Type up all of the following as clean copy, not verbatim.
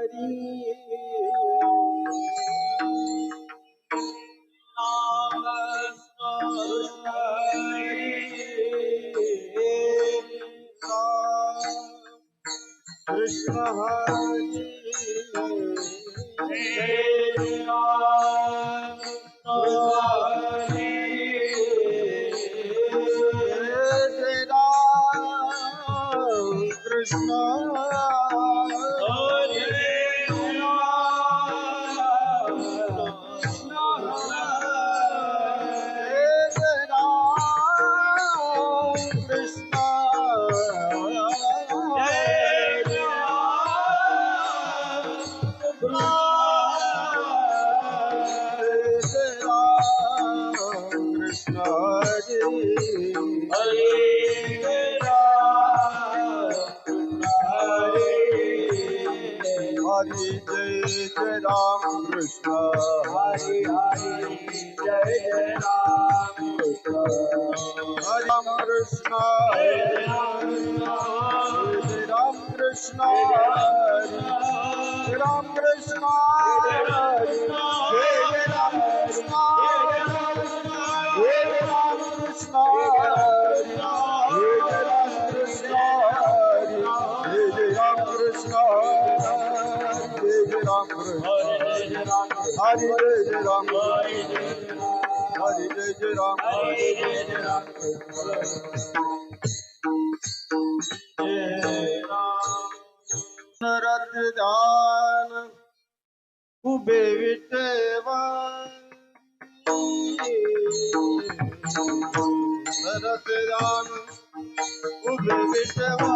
Krishna Hari Jai Ram Krishna Hari Hari Jai Jai Ram Krishna Hari Ram Krishna Jai Ram Krishna Jai Ram Krishna Jai Ram Krishna Jai Ram Krishna Hari Jai Ram, Hari Jai Ram, Hari Jai Ram, Narat Jaan, Ube Viteva, Narat Jaan, Ube Viteva.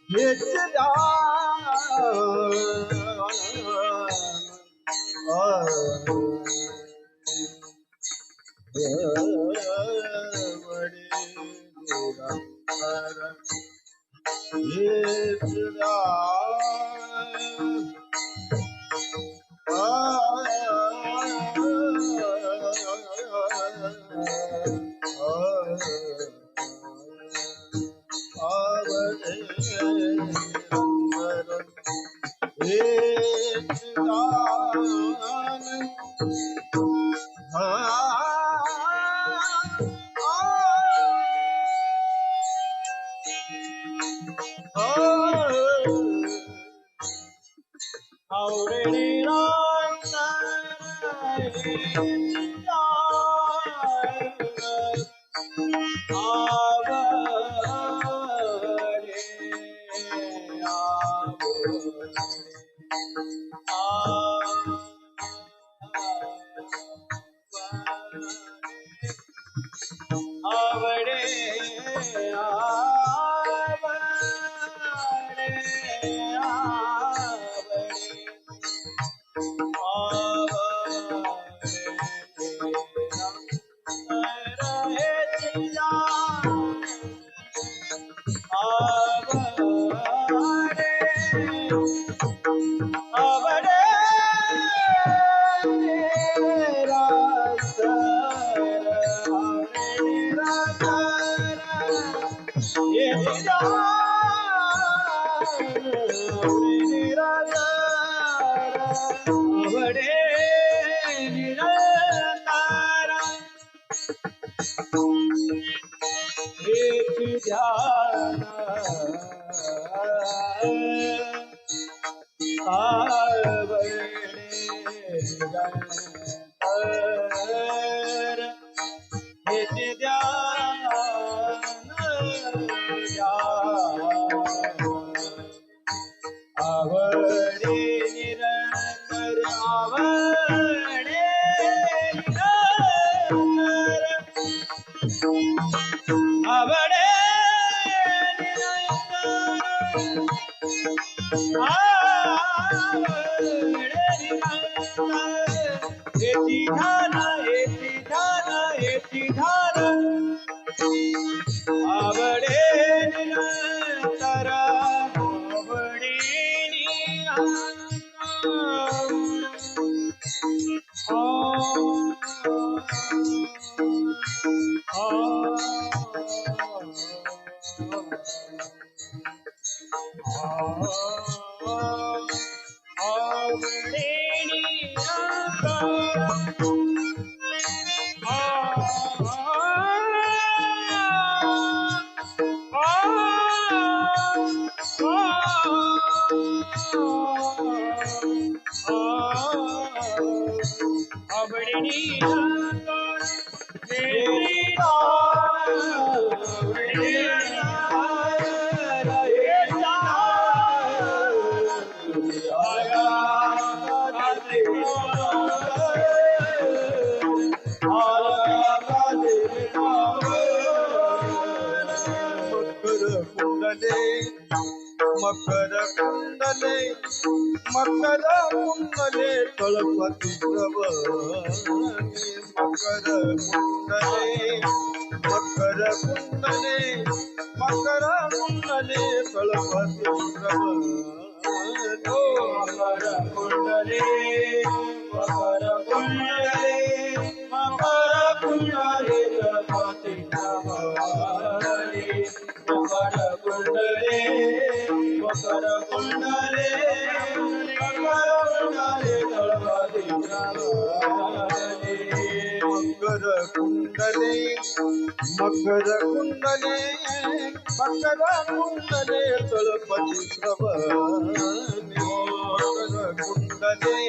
हेच मकर कुंडले मकर कुंडले तळपती प्रभने मकर कुंडले मकर कुंडले मकर कुंडले तळपती प्रभने मकर कुंडले मकर कुंडले मकर कुंडले तळपती प्रभने मकर कुंडले मकर कुंडले तळपती प्रभने मकर कुंडले मकर कुंडले मकर कुंडले तळपती प्रभने मकर कुंडले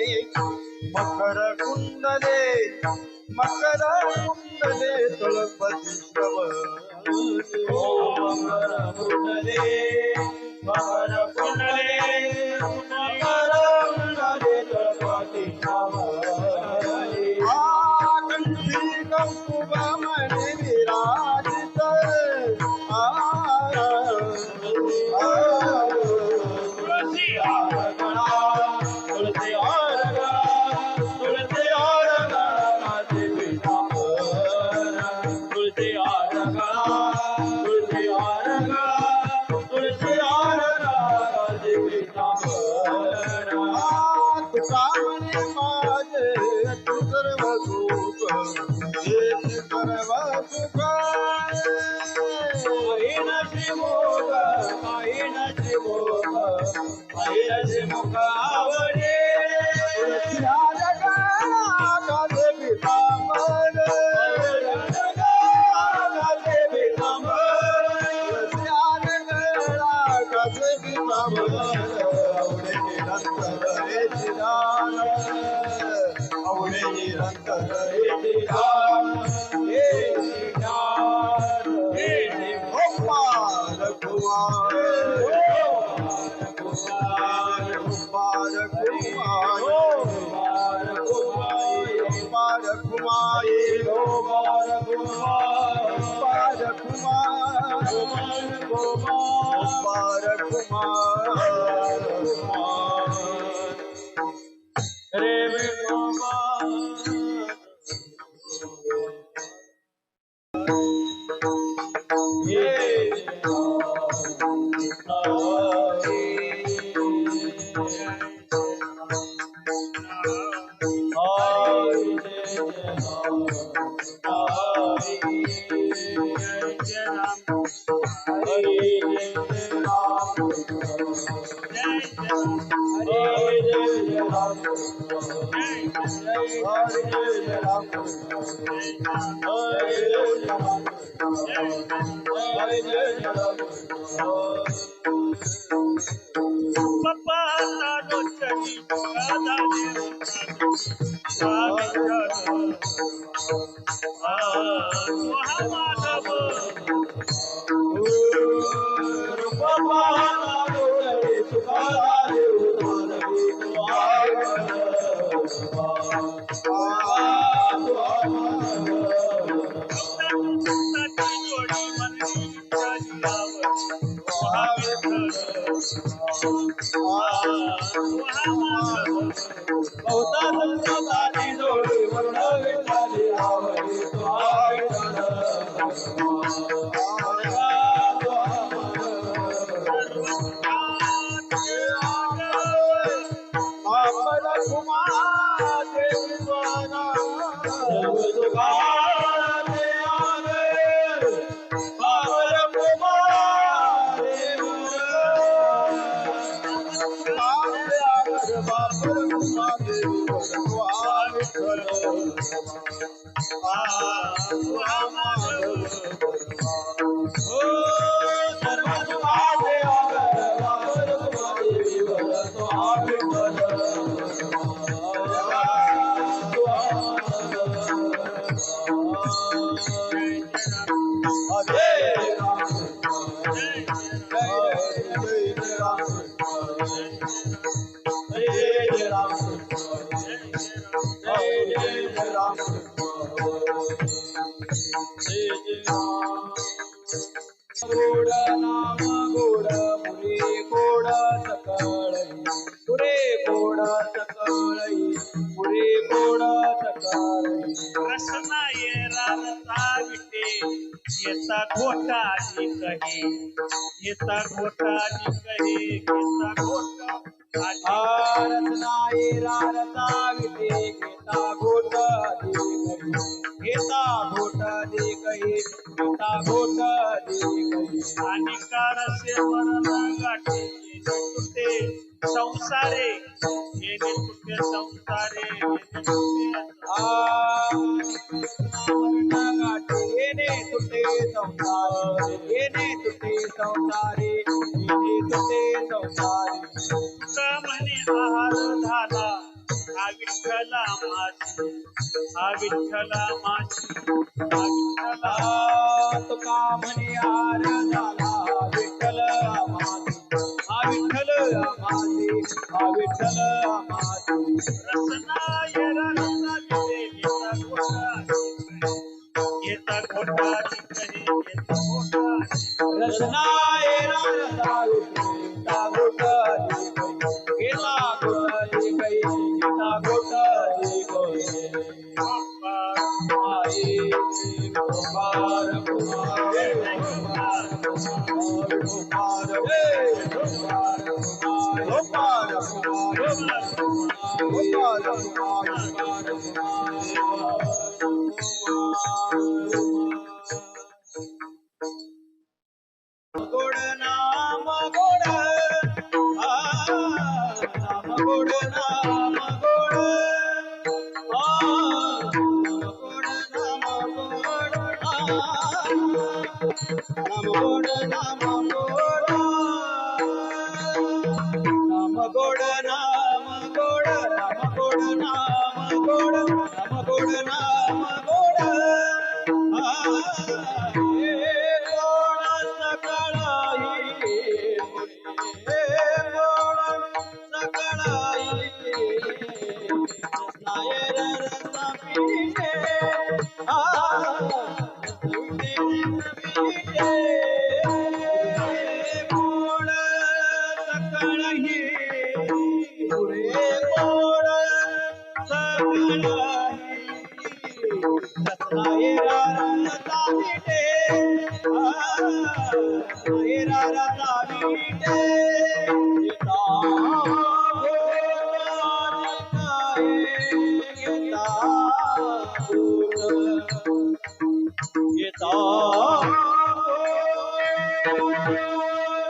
मकर कुंडले मकर कुंडले तळपती प्रभने मकर कुंडले मकर कुंडले मकर कुंडले तळपती प्रभने कंठी कौस्तुभमणि विराजित मायेचे मुख आवडे आवडे निरंतर गोड नाम गोड नाम गोड नाम गोड नाम गोड नाम गोड नाम गोड नाम गोड हे गोड सकळाई हे गोड सकळाई नायर रसा पीठे गोड सकळाई पुरे गोड सकळाई नायर रसा पीठे नायर रसा पीठे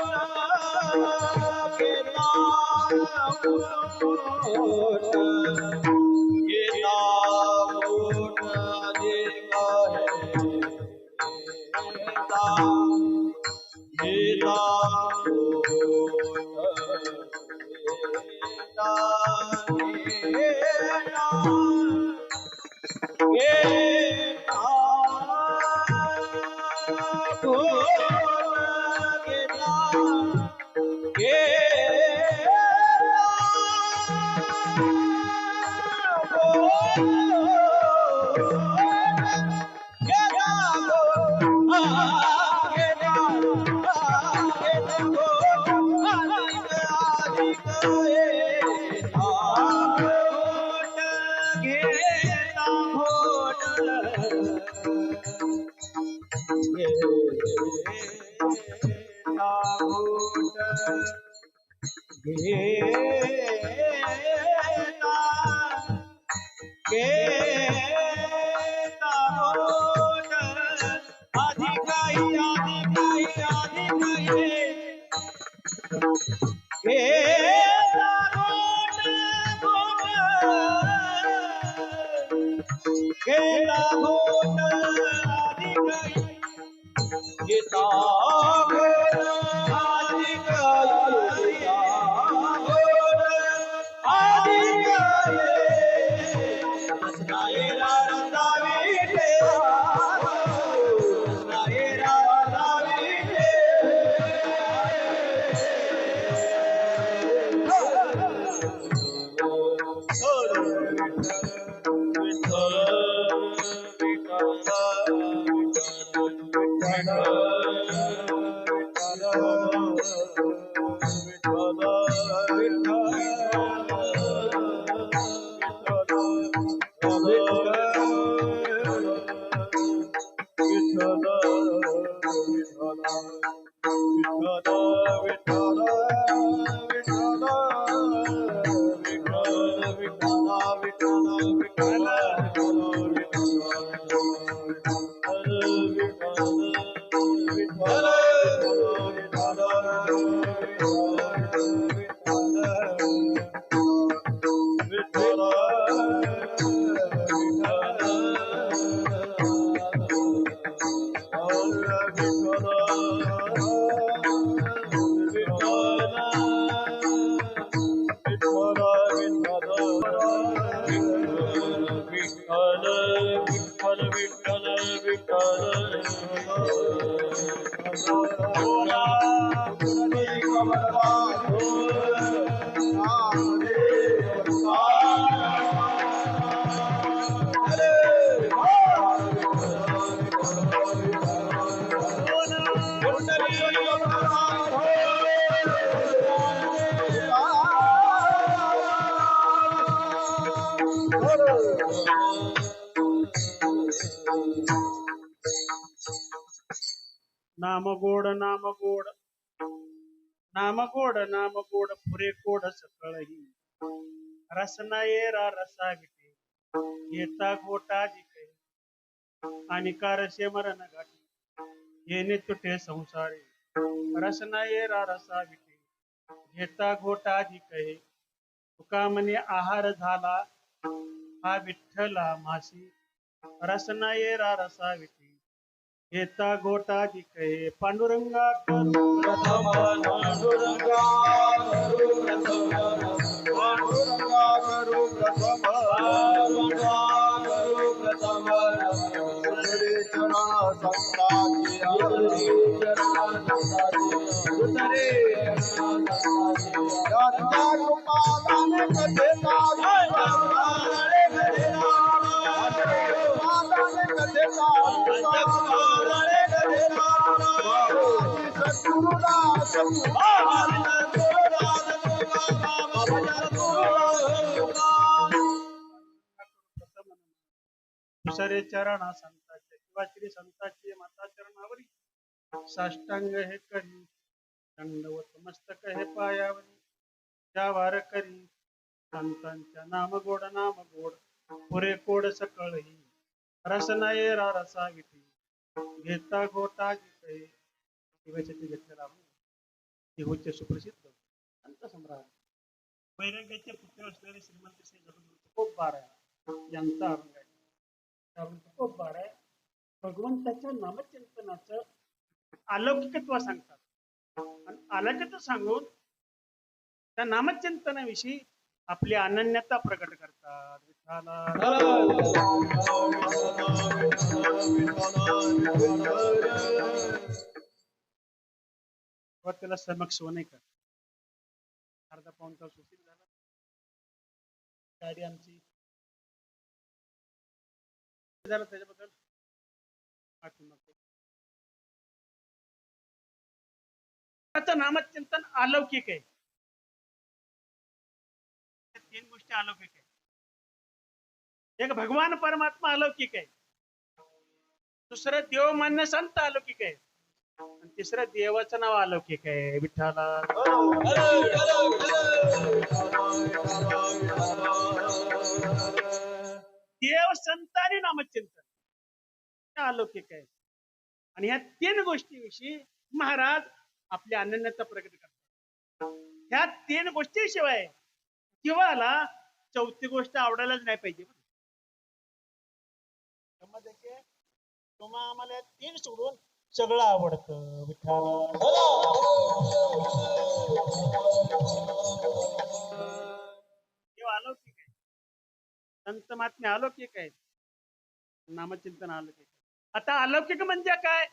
नाम गोड नाम गोड नाम गोड नाम गोड पुरे गोड सकळही रसना येरा रसा विटे येता गोटा जिके आणि कारशे मरण गाठी येणे तुटे संसारे रसना येरा रसा विटे येता गोटा जिके तुका म्हणे आहार झाला हा विठ्ठला मासी रसना येरा रसा विटे येता गोटा जिके पांडुरंगा प्रथम पांडुरंगा त्यांच्या गोपालाने कथेचा गोपालाने कथेचा सद्गुरुदास दुसरे चरणा संताचे किंवा श्री संताची माता चरणावरी साष्टांग हे करी दंडवत मस्तक हे पायावरी त्या वार करी संतांच्या नाम गोड पुरे कोड सकळही रसना येरा रसा विठी घेता गोटा गीते शिवशती घेतलेला देहूचे सुप्रसिद्ध संत सम्राट वैराग्याचे पुत्र असलेले श्रीमंत श्री जगद्गुरु तुकोबा यांचा अभंग आहे. तुकोबा भगवंताच्या नामचिंतनाचं अलौकिकत्व सांगतात आणि अलौकिकत्व सांगून त्या नामचिंतनाविषयी आपली अनन्यता प्रकट करतात. त्याला समक्ष नाही कर अर्धा पाऊण तास उशीर झाला. गाडी आमची झालं त्याच्याबद्दल माफी मागतो. नामचिंतन अलौकिक आहे. तीन गोष्टी अलौकिक आहे. एक भगवान परमात्मा अलौकिक आहे, दुसरं देवमान्य संत अलौकिक आहे आणि तिसरं देवाचं नाव अलौकिक आहे. विठ्ठला देव संत आणि नामचिंतन अलौकिक आहे. आणि ह्या तीन गोष्टीविषयी महाराज आपली अनन्यता प्रकट करतात. ह्या तीन गोष्टीशिवाय जीवाला चौथी गोष्ट आवडायलाच नाही पाहिजे. तुम्हा आम्हाला तीन सोडून सगळं आवडतं. देव अलौकिक आहे, संत महात्मे अलौकिक आहे, नामचिंतन अलौकिक आहे. आता अलौकिक म्हणजे काय?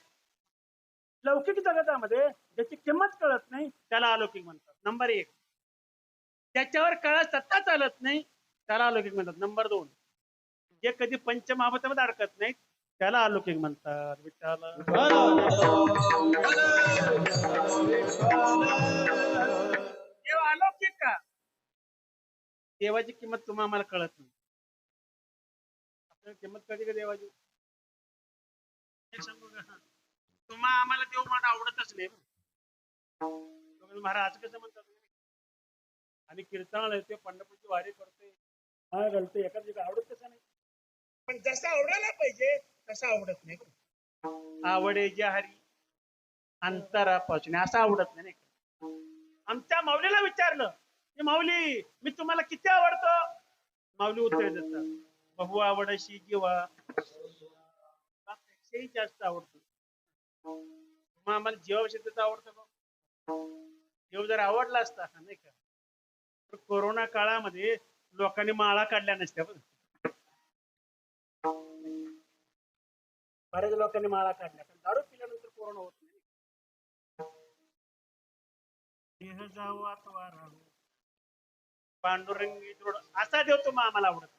लौकिक जगतामध्ये ज्याची किंमत कळत नाही त्याला अलौकिक म्हणतात. नंबर एक. त्याच्यावर कळा सत्ता चालत नाही त्याला अलौकिक म्हणतात. नंबर दोन. जे कधी पंचमहाभूतामध्ये अडकत नाहीत त्याला अलौकिक म्हणतात. विठ्ठला देव अलौकिक का? देवाची किंमत तुम्हाला आम्हाला कळत नाही. आपल्याला किंमत कधी का देवाची तुम्हा आम्हाला देव मला आवडतच नाही. महाराज कसं म्हणतात आणि कीर्तनाला येते पंढरपूरची वारी करते हा घालते एखाद दिवशी आवडत तसं नाही. पण जसं आवडायला पाहिजे तसं आवडत नाही. आवडे जे हरी अंतरापासून असं आवडत नाही. आमच्या माऊलीला विचारलं की माऊली मी तुम्हाला किती आवडतो? माऊली उत्तर देतात बहु आवडशी जीवा पेक्षाही जास्त आवडतो. मग आम्हाला जीवाविषयी आवडतं का? जीव जर आवडला असता नाही का तर कोरोना काळामध्ये लोकांनी माळा काढल्या नसत्या. बऱ्याच लोकांनी माळा काढल्या पण दारू पिल्यानंतर कोरोना होत नाही. देह जाऊ आत्मा राहू पांडुरंगी दृढ असा देव तो आम्हाला आवडत नाही.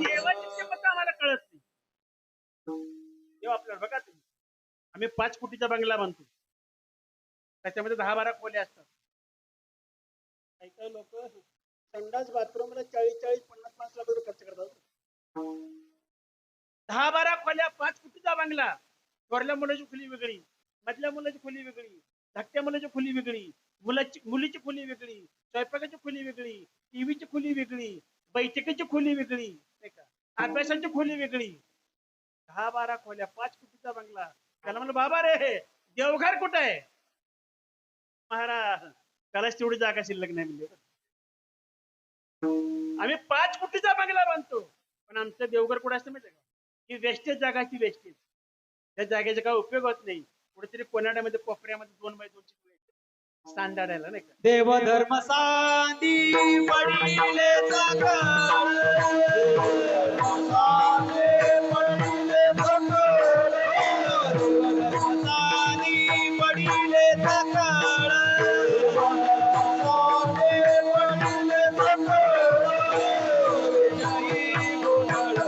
देवाची किंमत आम्हाला कळत नाही. देव आपल्याला बघा तुम्ही आम्ही 5 कोटीचा बंगला बांधतो त्याच्यामध्ये 10-12 खोल्या असतात. काही काही लोक संडास बाथरूमला 40-50 लाख रुपये खर्च करतात. 10-12 खोल्या 5 कोटीचा बंगला. थोरल्या मुलाची खोली वेगळी, मधल्या मुलाची खोली वेगळी, धाकट्या मुलाची खोली वेगळी, मुलीची खोली वेगळी, स्वयंपाकाची खोली वेगळी, टीव्हीची खोली वेगळी, बैठकीची खोली वेगळी नाही का, अभ्यासाची खोली वेगळी. 10-12 खोल्या 5 कोटीचा बंगला. त्याला म्हणलं बाबा रे देवघर कुठं आहे? महाराज त्यालाच तेवढी जागा शिल्लक नाही म्हणजे. आम्ही 5 कोटीचा बंगला बांधतो पण आमचं देवघर कुठं असतं माहिती का? ही वेस्टेज जागा, ती वेस्टेज. त्या जागेचा काय उपयोग होत नाही. कुठेतरी कोणाड्यामध्ये कोपऱ्यामध्ये 2x2 सांडायला नाही का. देव धर्म सांदी पडिले जागा पडिले पडिले सकाळ सोने पडिले सकाळ विजयी गोंधळ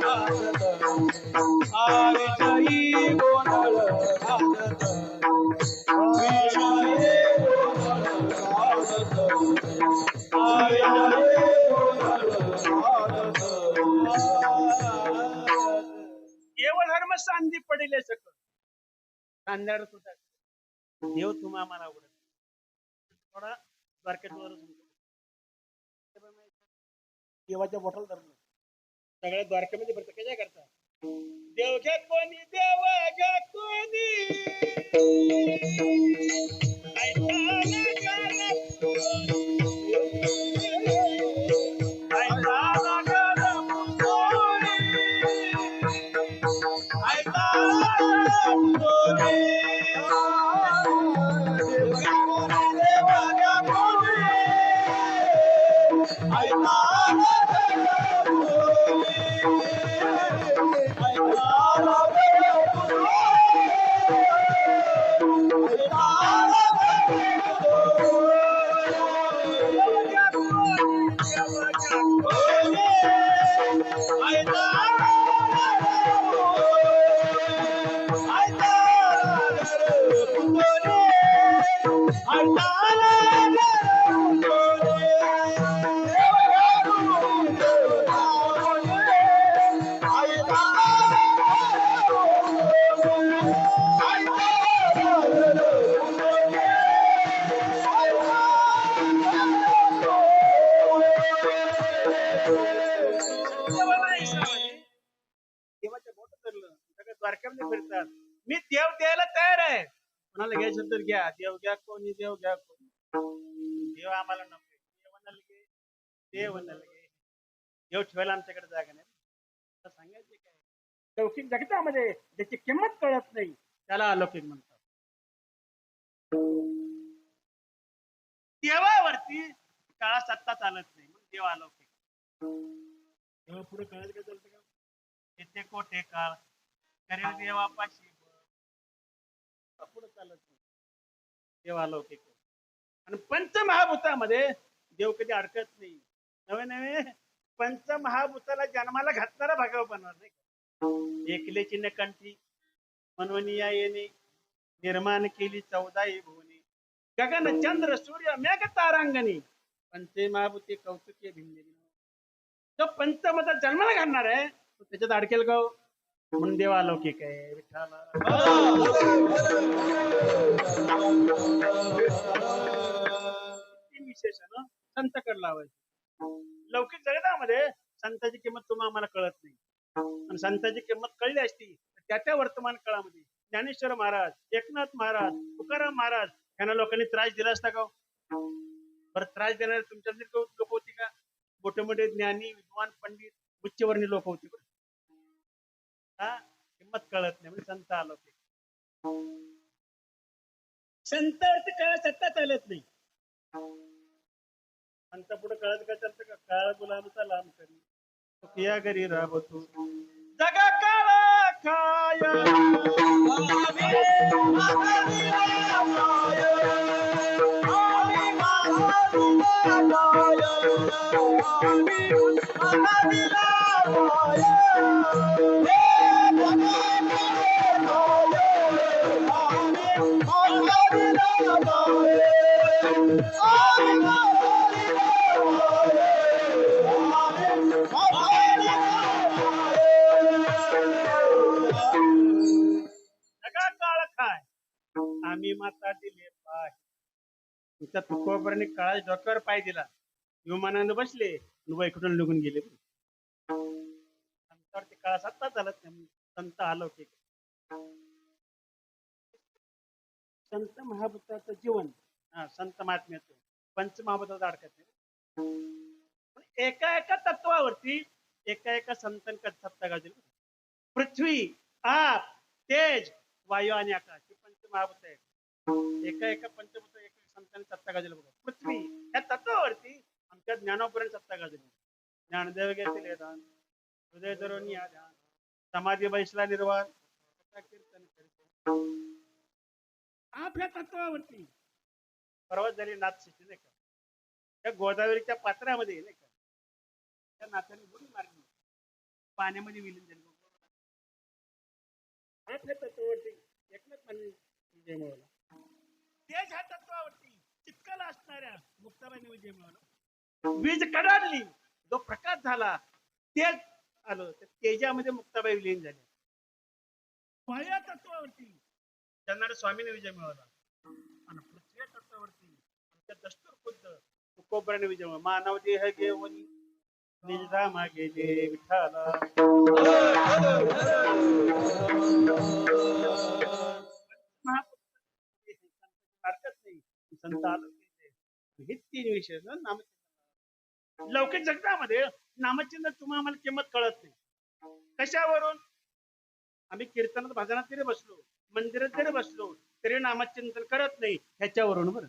घालत विजयी गोंधळ घालत विजयी गोंधळ घालत केवळ धर्म सांधी पडिले सकळ सांध्याड सुद्धा देव तुम्हा आम्हाला आवडत थोडा द्वारकेश्वर देवाच्या बोटाला धरलं सगळ्या द्वारकेमध्ये भरत काय करता देव घ्या कोणी देव घ्या कोणी द्वारकेमध्ये फिरतात मी देव द्यायला तयार आहे कोणाला घ्यायचं तर घ्या देव घ्या कोणी देव घ्या कोणी देव आम्हाला नको देव नलगे देव ठेवायला आमच्याकडे जागा नाही सांगायचे काय लौकिक जगतामध्ये ज्याची किंमत कळत नाही त्याला अलौकिक म्हणतात देवावरती काळा सत्ता चालत नाही मग देव अलौकिक देवा पुढे कळत काय चालतं का येते कोठे काळ करेल देवापाशी पुढे चालत नाही देव अलौकिक आणि पंचमहाभूतामध्ये देव कधी अडकत नाही नवे नवे पंचमहाभूताला जन्माला घातणारा भगव बनणार नाही एकलेची नकंठी मनवनिया येणे निर्माण केली 14 भुवने गगन चंद्र सूर्य मेघ तारांगणी पंचमहाभूते कौतुके भिनले जो पंचमता जन्माला घालणार आहे तो त्याच्यात अडकेल गाव म्हणून देव अलौकिक आहे विठ्ठला विशेषण संतकडे लावायचं लौकिक जगतामध्ये संतांची किंमत तुम्हाला आम्हाला कळत नाही आणि संतांची किंमत कळली असती तर त्या वर्तमान काळामध्ये ज्ञानेश्वर महाराज एकनाथ महाराज तुकाराम महाराज यांना लोकांनी त्रास दिला असता का बरं त्रास देणारे तुमच्यातले लोक होती का मोठे मोठे ज्ञानी विद्वान पंडित उच्चवर्णीय लोक होते हा किंमत कळत नाही म्हणजे संत अलौकिक संत अर्थ काळ सत्ता चालत नाही संत पुढे कळत काय चालतं का काळ गुलामचा लांब करी या घरी राबतो जगा काळा खाय आम्ही माता दिले पाय तुमच्या तुकोबराने काळा डोक्यावर पाय दिला विमानानं बसले वैकुंठाला निघून गेले संतावरती काळा सत्ता चालत नाही संत अलौकिक संत महाभूताचं जीवन संत महात्म्याचं पंचमहाभूताचं अडकत नाही एका एका तत्वावरती एका एका संतांना सत्ता गाजली पृथ्वी आप तेज वायू आणि आकाश हे पंचमहाभूत आहेत एका एका पंचभूत एका संतांनी सत्ता गाजली बघा पृथ्वी या तत्वावरती आमच्या ज्ञानापर्यंत सत्ता गाजली ज्ञानदेव घेतले दान हृदय धरून या ध्यान समाधी बैसला निर्वाण कीर्तन करते आप आपल्या तत्वावरती परवाच झाली नाथ शिष्टी नाही का, त्या गोदावरीच्या पात्रामध्ये नाही का, त्या नाथाने बुडी मारली, पाण्यामध्ये विलीन झाली. आपल्या तत्वावरती एकनाथ माने विजय मिळवला. तेच ह्या तत्वावरती चित्कल असणाऱ्या मुक्ताबाईने विजय मिळवला. वीज कडाडली, जो प्रकाश झाला तेच आलं, त्या तेजामध्ये मुक्ताबाई विलीन झाली. बाह्य तत्वावरती चंद्र स्वामीने विजय मिळवला आणि पृथ्वी तत्वावरती दस्तूर खुद्द तुकोबराने विजय मिळवला. मानव देह घेऊन निजधामा गेले विठाला. हरकत नाही, संत आलो हे तीन विषय लौकिक जगतामध्ये नामचिन्ह तुम्हाला आम्हाला किंमत कळत नाही. कशावरून? आम्ही कीर्तनात भजनात जरी बसलो, मंदिरात जरी बसलो तरी नामचिंतन करत नाही ह्याच्यावरून. बरं,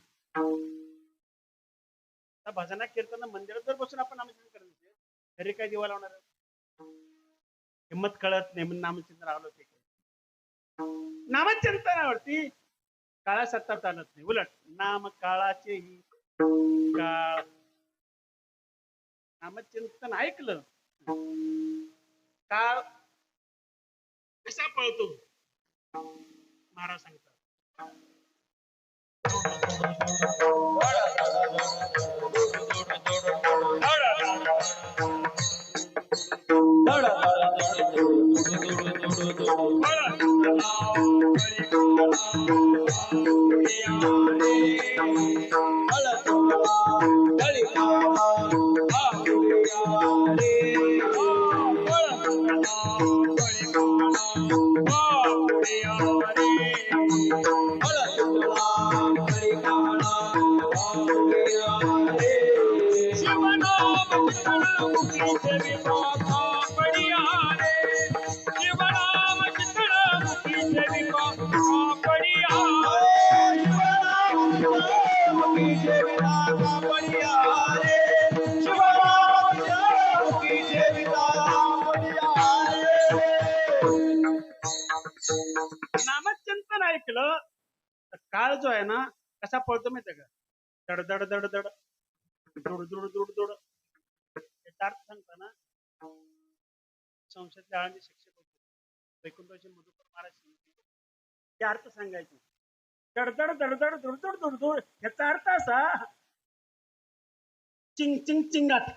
भजना कीर्तन मंदिरात जर बसून आपण नामचिंतन करत नसेल तरी काय दिवा लावणार? किंमत कळत नाही म्हणून नामचिंतन आलो ते. नामचिंतनावरती काळा सत्ता चालत नाही, उलट नाम काळाचेही काळ. नामचिंतन ऐकलं काळ कसा पळतो महाराज सांगतात. नामचिंतन ऐकलं तर काळ जो आहे ना कसा पळतो माहिती का? दड दड दड दड दुड दुड दुड दुड. याचा अर्थ सांगताना संसदच्या आळंदी शिक्षक होते वैकुंठचे मधुकर महाराज, ते अर्थ सांगायचे. दडदड दडदड दुडदुड दुडदुड याचा अर्थ असा चिंग चिंग चिंगाट.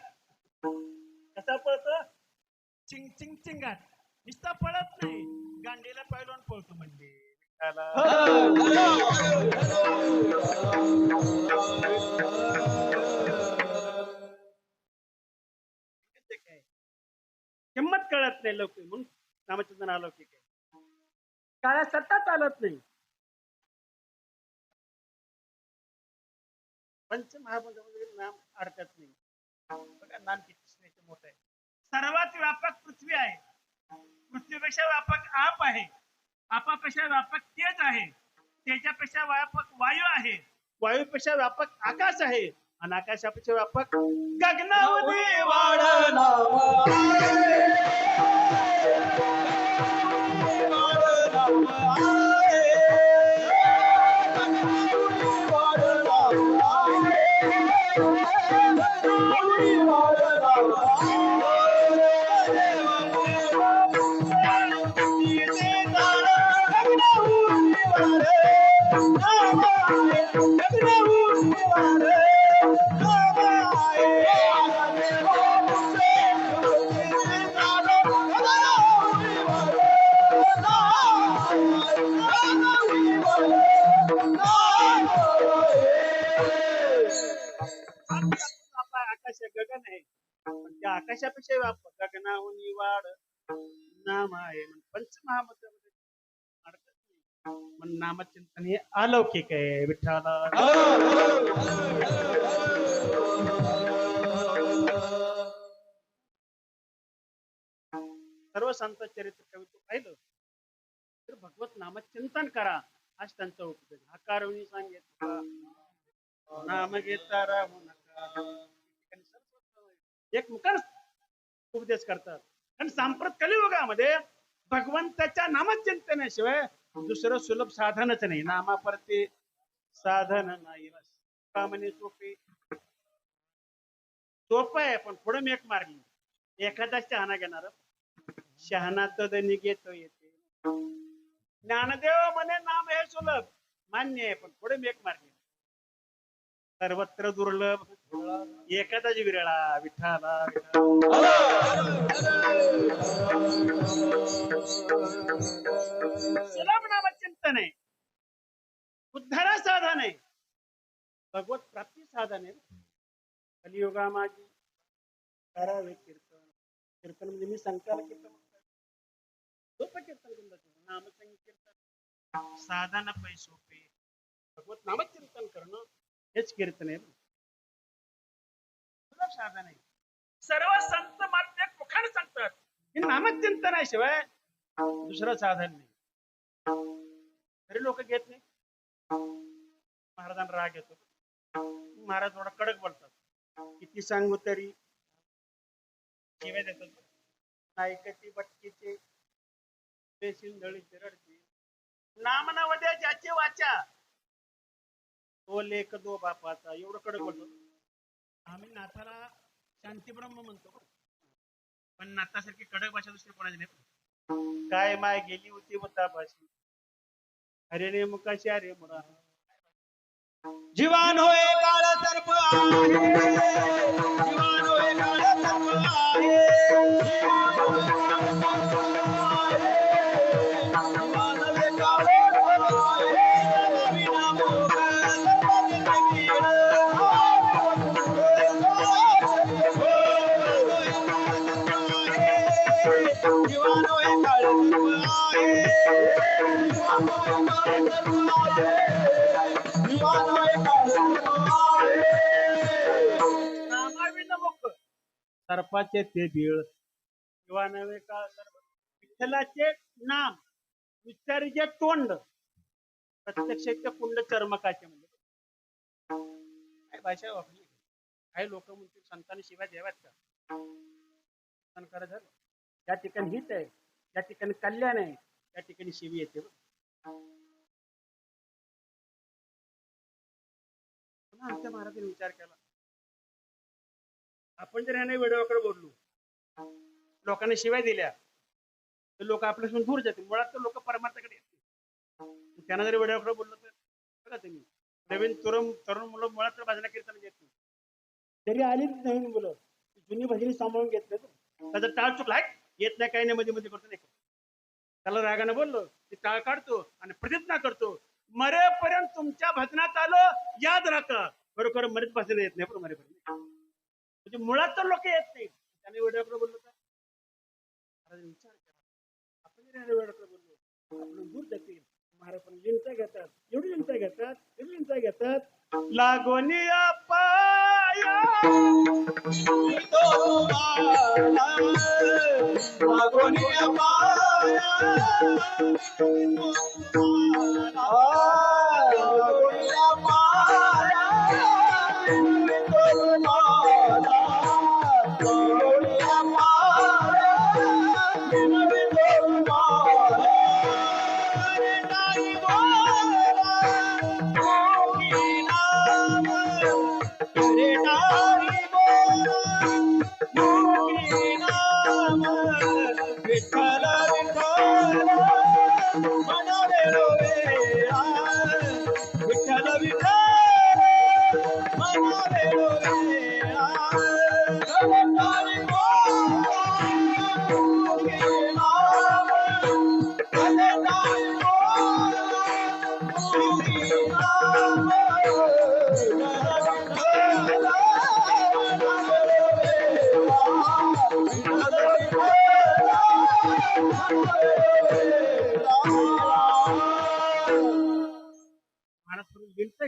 कसा पळतो? चिंग चिंग चिंगाट. नुसता पळत नाही, गांडीला पैलवान पळतो म्हणजे. किंमत कळत नाही लौकिक म्हणून नामचिंतन अलौकिक आहे. काळा सत्ता चालत नाही. पंचमहाभूतामध्ये नाम अडकत नाही. बघा नाम किती मोठं आहे. सर्वात व्यापक पृथ्वी आहे, पृथ्वीपेक्षा व्यापक आप आहे, आपापेक्षा व्यापक तेज आहे, तेजापेक्षा व्यापक वायू आहे, वायूपेक्षा व्यापक आकाश आहे आणि आकाशापेक्षा व्यापक गगनामध्ये वाढ नाम आकाश गगन आहे, त्या आकाशापेक्षा व्यापक गगनाहून वाढ नाम आहे. पंचमहाभूतामध्ये अडकत नाही म्हणून नामचिंतन हे अलौकिक आहे. विठ्ठला सर्व संत चरित्र कवित्व पाहिलं तर भगवत नामचिंतन करा आज त्यांचा उपदेश. हकारवणी सांगितलं नाम घेता राहू नका, एक मुखार उपदेश करतात. आणि सांप्रत कलियुगामध्ये भगवंताच्या नामचिंतनाशिवाय दुसरं सुलभ साधनच नाही. नामापरती साधन नाही बस का म्हणे सोपे सोपं आहे पण पुढे मेक मारली एखादा शहाणा घेणार शहाणा तर निघेतो येते ज्ञानदेव म्हणे नाम हे सुलभ मान्य आहे पण पुढे मेक मारली सर्वत्र दुर्लभ एखादाच विरळा विठाला सुलभ नाम चिंतन आहे उद्धारा साधन आहे भगवत प्राप्ती साधन आहे कलियुगा माझी करावे कीर्तन कीर्तन म्हणजे मी संताला कीर्तन सोपं कीर्तन नाम कीर्तन साधन पै सोपे भगवत नाम चिंतन करणं हेच कीर्तन आहे सुलभ साधन आहे सर्व संत मात्र मुखाने सांगतात हे नामचिंतन आहे शिवाय दुसरं साधन नाही तरी लोक घेत नाही महाराजांना राग येतो महाराज थोडा कडक बोलतात किती सांगू तरी शिव्या देतात नायकटी बटकीचे सिंधळीचे रडते नाम नवद्या ज्याचे वाचा तो लेख दो बापाचा एवढं कडक बोलतो आम्ही नाथाला शांती ब्रह्म म्हणतो पण नाथासारखी कडक भाषा दुसरी कोणाची नाही काय माय गेली होती उतापाशी अरे रे मुकाशी अरे मुळा जीवान होय काळ सर्प आहे जीवान होय काळ सर्प आहे जीवान होय काळ सर्प आहे जीवान होय काळ सर्प आहे विना मोह जीवान होय काळ सर्प आहे जीवान होय काळ सर्प आहे सर्पाचे ते बीळ किंवा नव्हे का सर्व विठ्ठलाचे नाम विचारीचे तोंड प्रत्यक्षाचे कुंड चर्मकाचे म्हणजे काय भाषा वापरली काही लोक म्हणतील संतांनी शिवाय द्याव्यात का खरं झालं त्या ठिकाणी हित आहे त्या ठिकाणी कल्याण आहे त्या ठिकाणी शिवी येते आमच्या महाराजांनी विचार केला आपण जर याने वेळेवाकडे बोललो लोकांना शिवाय दिल्या तर लोक आपल्यापासून दूर जातील मुळात तर लोक परमार्थाकडे येतील त्यांना जरी वेळेवाकडे बोललो तर बघा तुम्ही नवीन तरुण मुलं मुळात तर भजना कीर्तन येत नाही तरी आली नवीन मुलं जुनी भजनी सांभाळून घेतलं त्याचा टाळ चुकलाय येत नाही काही नाही मध्ये मध्ये करतो नाही त्याला रागाने बोललो ते टाळ काढतो आणि प्रतिज्ञा करतो मरेपर्यंत तुमच्या भजनात आलो याद राखा खरोखर मरेच भजन येत नाही पण मरेपर्यंत म्हणजे मुळात तर लोक येत नाही त्याने वेळेकडे बोललो तर विचार करा आपण जर वेळेकडे बोललो आपण दूर जातील महाराज पण लिंचा घेतात एवढी लिंचा घेतात एवढी लिंचा घेतात लागोनिया पाया लागोनिया पाया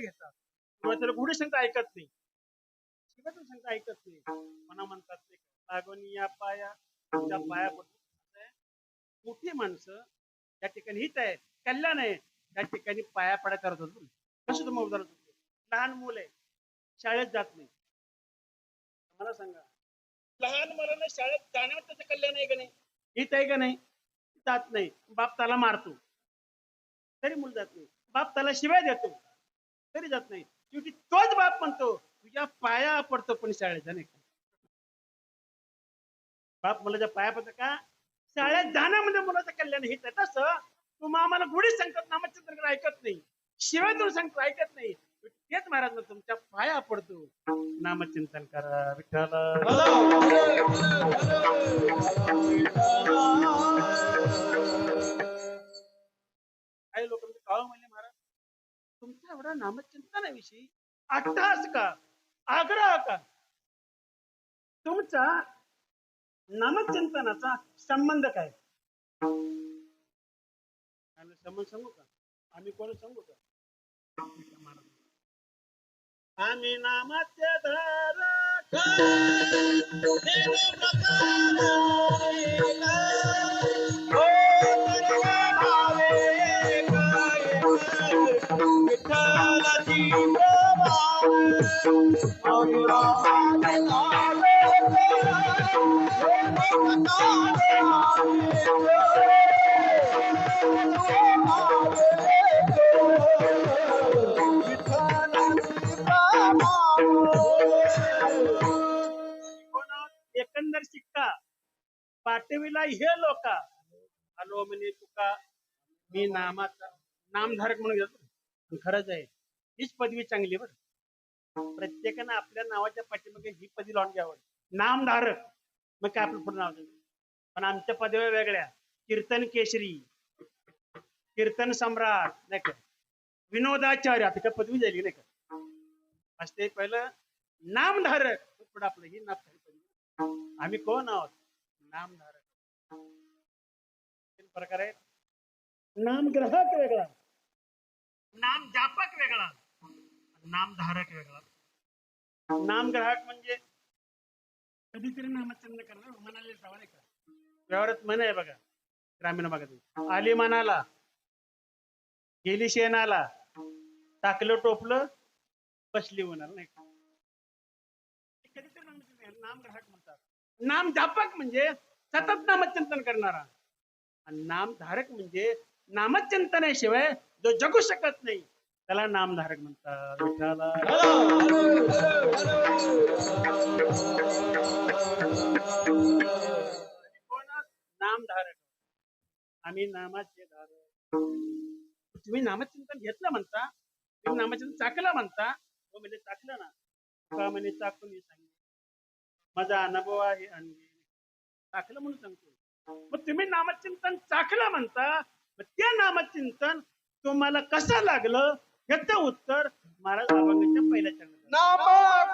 घेतात सुरुवातीला गुढी शंका ऐकत नाही शिवाय शंका ऐकत नाही मना म्हणतात ते लागून या पाया तुमच्या पाया पडून मोठी माणसं त्या ठिकाणी हित आहे कल्याण आहे त्या ठिकाणी पाया पडा करत होतो कसं तुम्ही उदाहरण लहान मुल आहे शाळेत जात नाही मला सांगा लहान मुलांना शाळेत जाण्यावर त्याचं कल्याण आहे का नाही हित आहे का नाही जात नाही बाप त्याला मारतो तरी मुलं जात नाही बाप त्याला शिवाय देतो तरी जात नाही. शेवटी तोच बाप म्हणतो तुझ्या पाया पडतो पण शाळेचा नाही का. बाप मुलाच्या पाया पडतो का शाळेत जाण्यामध्ये मुलाचं कल्याण हे तसं तुम्हा आम्हाला गुढी सांगतात नामचिंतन ऐकत नाही, शिवाय तुला सांगतो ऐकत नाही. तेच महाराज तुमच्या पाया पडतो नामचिंतन करा विठ्ठला. काही लोक काळ म्हणले महाराज तुमच्या एवढा नामचिंतनाविषयी अट्टहास का आग्रह का, तुमचा नामचिंतनाचा संबंध काय. संबंध सांगू का, आम्ही कोण सांगू का. आम्ही नामाचे धारक विठ्ठलाची एकंदर शिक्का पाठविला हे लोका आलो म्हणे तुका मी नामाचा नामधारक म्हणून घेतो. खरंच आहे हीच पदवी चांगली बरं. प्रत्येकानं आपल्या नावाच्या पाठीमागे ही पदवी लावून घ्यावं नामधारक. मग काय आपलं पूर्ण नाव देऊ. पण आमच्या पदव्या वेगळ्या. कीर्तन केशरी, कीर्तन सम्राट नाही का, विनोदाचार्य आता काय पदवी झाली नाही का. असते पहिलं नामधारक पुढे आपलं ही नामधारक पदवी. आम्ही कोण आहोत नामधारक. तीन प्रकार आहेत. नामग्राहक वेगळा, नाम जापक वेगळा, नामधारक वेगळा. नामग्राहक म्हणजे कधीतरी नामचंद करणार म्हणाले नाही का. व्यवहारात म्हण आहे बघा ग्रामीण भागात, आली मनाला गेली शेणाला टाकलं टोपलं बसली होणार नाही का. कधीतरी नामग्राहक म्हणतात. नाम जापक म्हणजे सतत नामचिंतन करणारा, आणि नामधारक म्हणजे नामचिंतनाशिवाय जो जगू शकत नाही त्याला नामधारक म्हणतात. विठ्ठला नामधारक आम्ही नामाचे धारक. तुम्ही नामचिंतन घेतलं म्हणता, तुम्ही नामचिंतन चाकलं म्हणता. तो म्हणजे चाकलं ना का म्हणजे चाकून सांगितलं माझा अनुभव आहे आणि चाकलं म्हणून सांगतो. मग तुम्ही नामचिंतन चाकलं म्हणता, मग ते नामचिंतन तुम्हाला कसं लागलं याचं उत्तर महाराज अभंगाच्या पहिल्या चरणात. नाम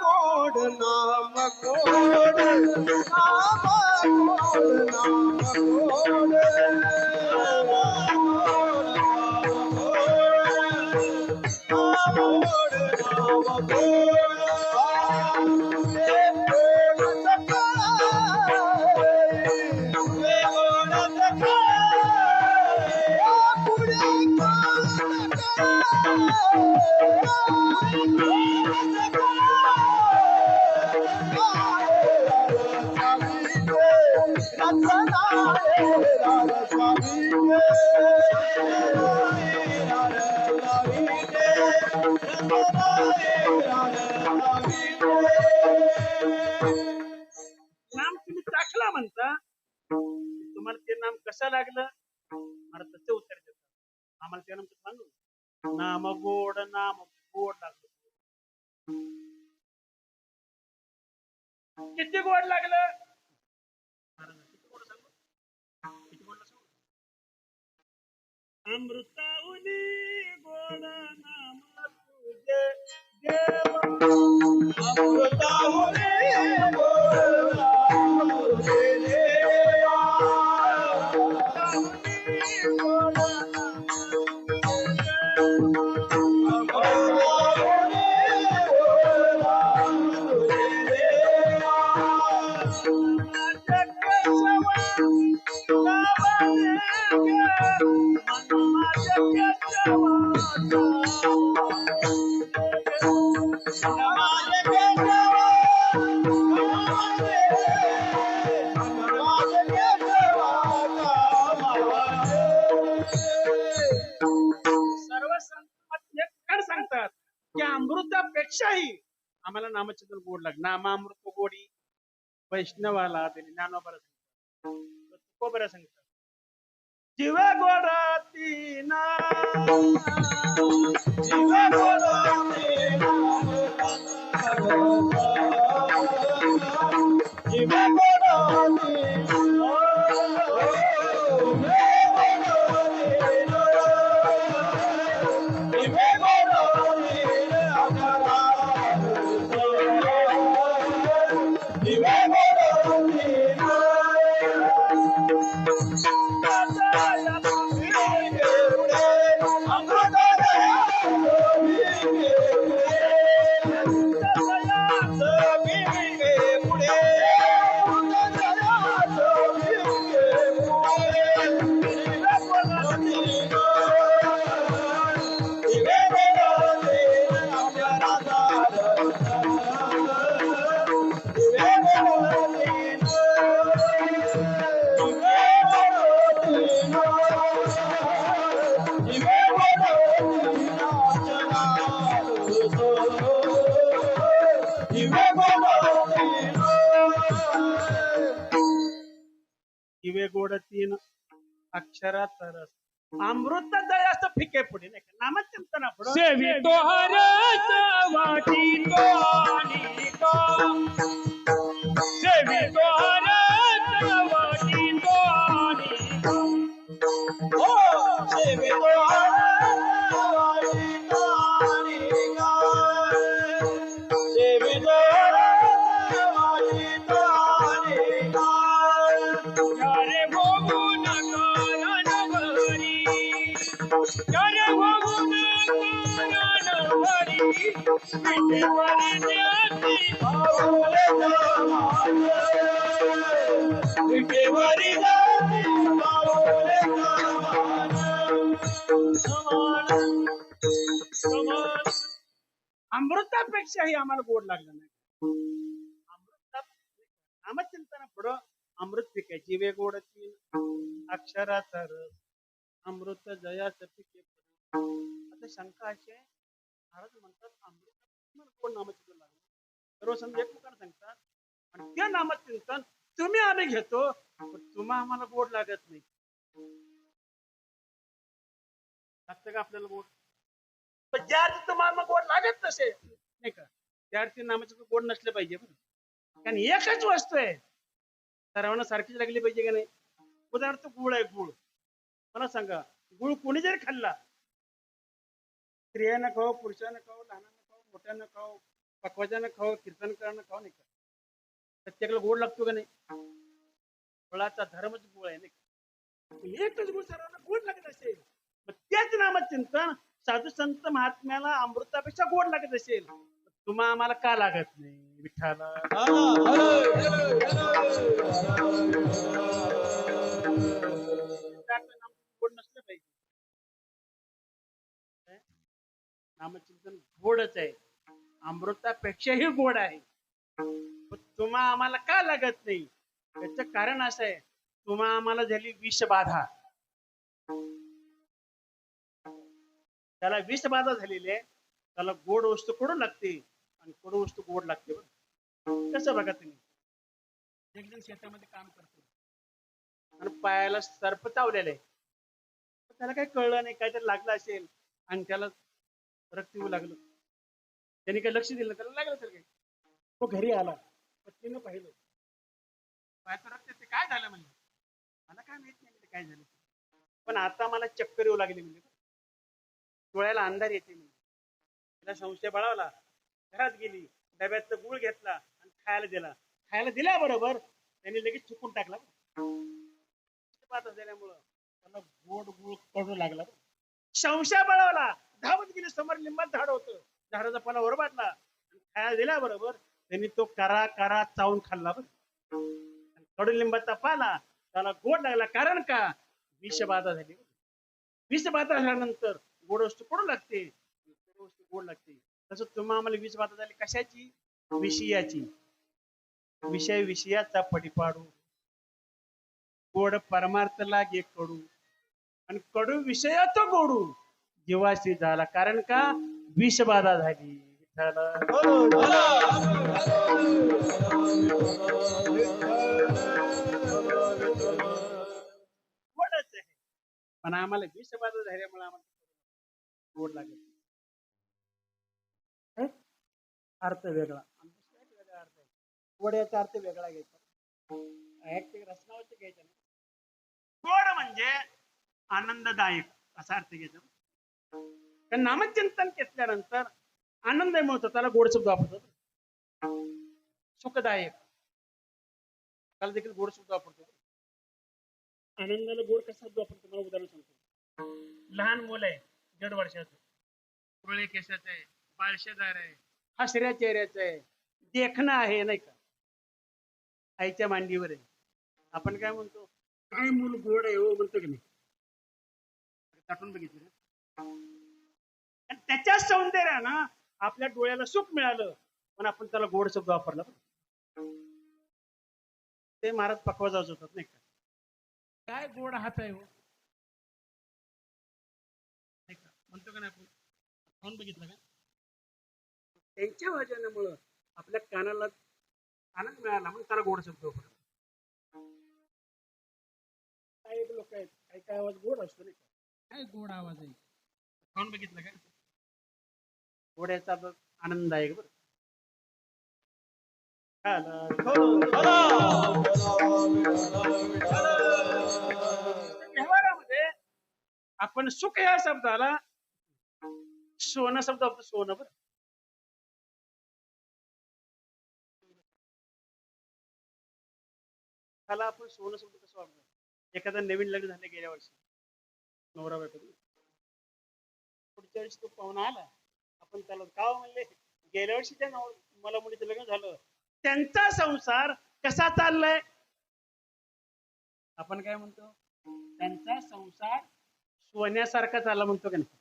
गोड नाम गोड नाम गोड नाम गोड नाम नाम तुम्ही चाखला म्हणता, तुम्हाला ते नाम कसं लागलं मला तसे उत्तर देतात. आम्हाला ते नाम सांगू नाम गोड लागलं. किती गोड लागलं किती गोड सांगू, किती गोड सांगू. अमृताहुनी गोड नाम तुझे देव, अमृताहुनी गोड नाम तुझे देवा, सर्व संत सांगतात त्या अमृतापेक्षाही आम्हाला नामचिंतन गोड लागलं. नामामृत गोडी वैष्णवाला दिली. ज्ञानोबाला सांगितलं, तुकोबाला सांगितलं, जीव गोडाती ना जीव गोडाती जीव गोडाती दिवे गोड तीन अक्षरात रस अमृत दयास फिके पुढे नाही का नामचिंतना पुढे सेवी तो हरस वाटी तो आनिका सेवी तो हरस वाटी तो आनिका ओ सेवे तो सेवे तो यारे भोगून कारण भरी यारे भोगून कारण भरी विटेवरी ज्ञाती भावले विटेवरी भावले समान अमृतापेक्षाही आम्हाला गोड लागलं नाही. अमृता नामचिंतना पुढं अमृत पिके जीवे गोड तीन अक्षराचा रस अमृत जयाच पिके पुढं. आता शंका अशी आहे, महाराज म्हणतात अमृत गोड नामचिंतन लागलं. सर्व संत एक प्रकार सांगतात आणि ते नामचिंतन तुम्ही आम्ही घेतो पण तुम्हा आम्हाला गोड लागत नाही. लागतं का आपल्याला गोड? पण ज्या अर्थी तुम्हाला गोड लागत नसेल नाही का त्या अर्थी नामाचं गोड नसले पाहिजे बरं. कारण एकच वस्तू आहे सर्वांना सारखीच लागली पाहिजे का नाही. उदाहरणार्थ गुळ आहे. गुळ मला सांगा गुळ कोणी जरी खाल्ला स्त्रियांना खाऊ पुरुषांना खाऊ लहानांना खाऊ मोठ्यांना खाऊ पकवाजांना खाऊ कीर्तनकारांना खाऊ नाही का प्रत्येकाला गोड लागतो का नाही. फळाचा धर्मच गुळ आहे नाही का. एकच गुळ सर्वांना गोड लागत असेल मग तेच नामचिंतन साधू संत महात्म्याला अमृतापेक्षा गोड लागत असेल तुम्हा आम्हाला का लागत नाही विठ्ठला. गोड नसलं पाहिजे. नामचिंतन गोडच आहे अमृतापेक्षाही गोड आहे. पण तुम्हा आम्हाला का लागत नाही याच कारण असं आहे तुम्हा आम्हाला झाली विषबाधा. त्याला विषबाधा झालेली आहे त्याला गोड वस्तू कडू लागते आणि कडू वस्तू गोड लागते. कसं बघा तुम्ही एक जण शेतामध्ये काम करतो आणि पायाला सर्प चावलेलं आहे त्याला काही कळलं नाही काहीतरी लागलं असेल आणि त्याला रक्त येऊ लागलं त्यांनी काही लक्ष दिलं त्याला लागलं असेल काही. तो घरी आला पत्नीनं पाहिलं पायाचं रक्त ते काय झालं म्हणजे मला काय माहित नाही काय झालं पण आता मला चक्कर येऊ लागली म्हणजे डोळ्याला अंधार येते म्हणजे तिला संशय बळावला. घरात गेली डब्यातलं गुळ घेतला आणि खायला दिला. खायला दिल्याबरोबर त्यांनी लगेच चुकून टाकला. झाल्यामुळं त्याला गोड गुळ कडू लागला. संशय बळावला धावत गेली समोर लिंबात झाड होतं झाडाचा पाला वर बाटला आणि खायला दिल्याबरोबर त्यांनी तो करा करा चावून खाल्ला. कडुलिंबाचा पाला त्याला गोड लागला कारण का विषबाधा झाली. विषबाधा झाल्यानंतर गोड वस्तू कडू लागते गोड वस्तू गोड लागते. तसं तुम्हाला आम्हाला विषबाधा झाली कशाची विषयाची. विषय विषयाचा पडिपाडू गोड परमार्थ लागे कडू आणि कडू विषयाचा गोडू जीवाशी झाला कारण का विषबाधा झाली विठ्ठला गोडच आहे पण आम्हाला विषबाधा झाल्यामुळे आम्हाला गोड लागेल अर्थ वेगळा आणि दुसरा एक वेगळा अर्थ आहे गोड्याचा अर्थ वेगळा घ्यायचा एक रचनावरती घ्यायचा नाही गोड म्हणजे आनंददायक असा अर्थ घ्यायचा कारण नामचिंतन घेतल्यानंतर आनंद मिळतो त्याला गोड शब्द वापरतो सुखदायक त्याला देखील गोड शब्द वापरतो आनंदाला गोड कसा शब्द वापरतो मला उदाहरण सांगतो लहान मुलं आहे 1.5 वर्षाचं कुरळे केसाचं आहे बाळशेदार आहे हसऱ्या चेहऱ्याचं आहे देखणं आहे नाही का आईच्या मांडीवर आहे आपण काय म्हणतो काय मूल गोड आहे हो म्हणतो की नाही ताटून बघितलं त्याच्या सौंदर्यानं आपल्या डोळ्याला सुख मिळालं पण आपण त्याला गोड शब्द वापरला ते महाराज पकवा जात होतात नाही का काय गोड हात आहे हो म्हणतो का नाही आपण खाऊन बघितलं का त्यांच्या वाचनामुळं आपल्या कानाला आनंद मिळाला म्हणून त्याला गोड शब्द वापरला काही लोक आहेत काही काय आवाज गोड असतो नाही काय गोड आवाज आहे खाऊन बघितलं का गोड्याचा आनंद आहे बरं व्यवहारामध्ये आपण सुख या शब्दाला सोनं शब्द वापरतो सोनं बरं त्याला आपण सोनं शब्द कसं वापरतो एखादं नवीन लग्न झालं गेल्या वर्षी नवरा बायको पुढच्या वर्षी तो पाहुणा आला आपण त्याला का म्हणले गेल्या वर्षी त्या मला मुलीचं लग्न झालं त्यांचा संसार कसा चाललाय आपण काय म्हणतो त्यांचा संसार सोन्यासारखा चालला म्हणतो का नाही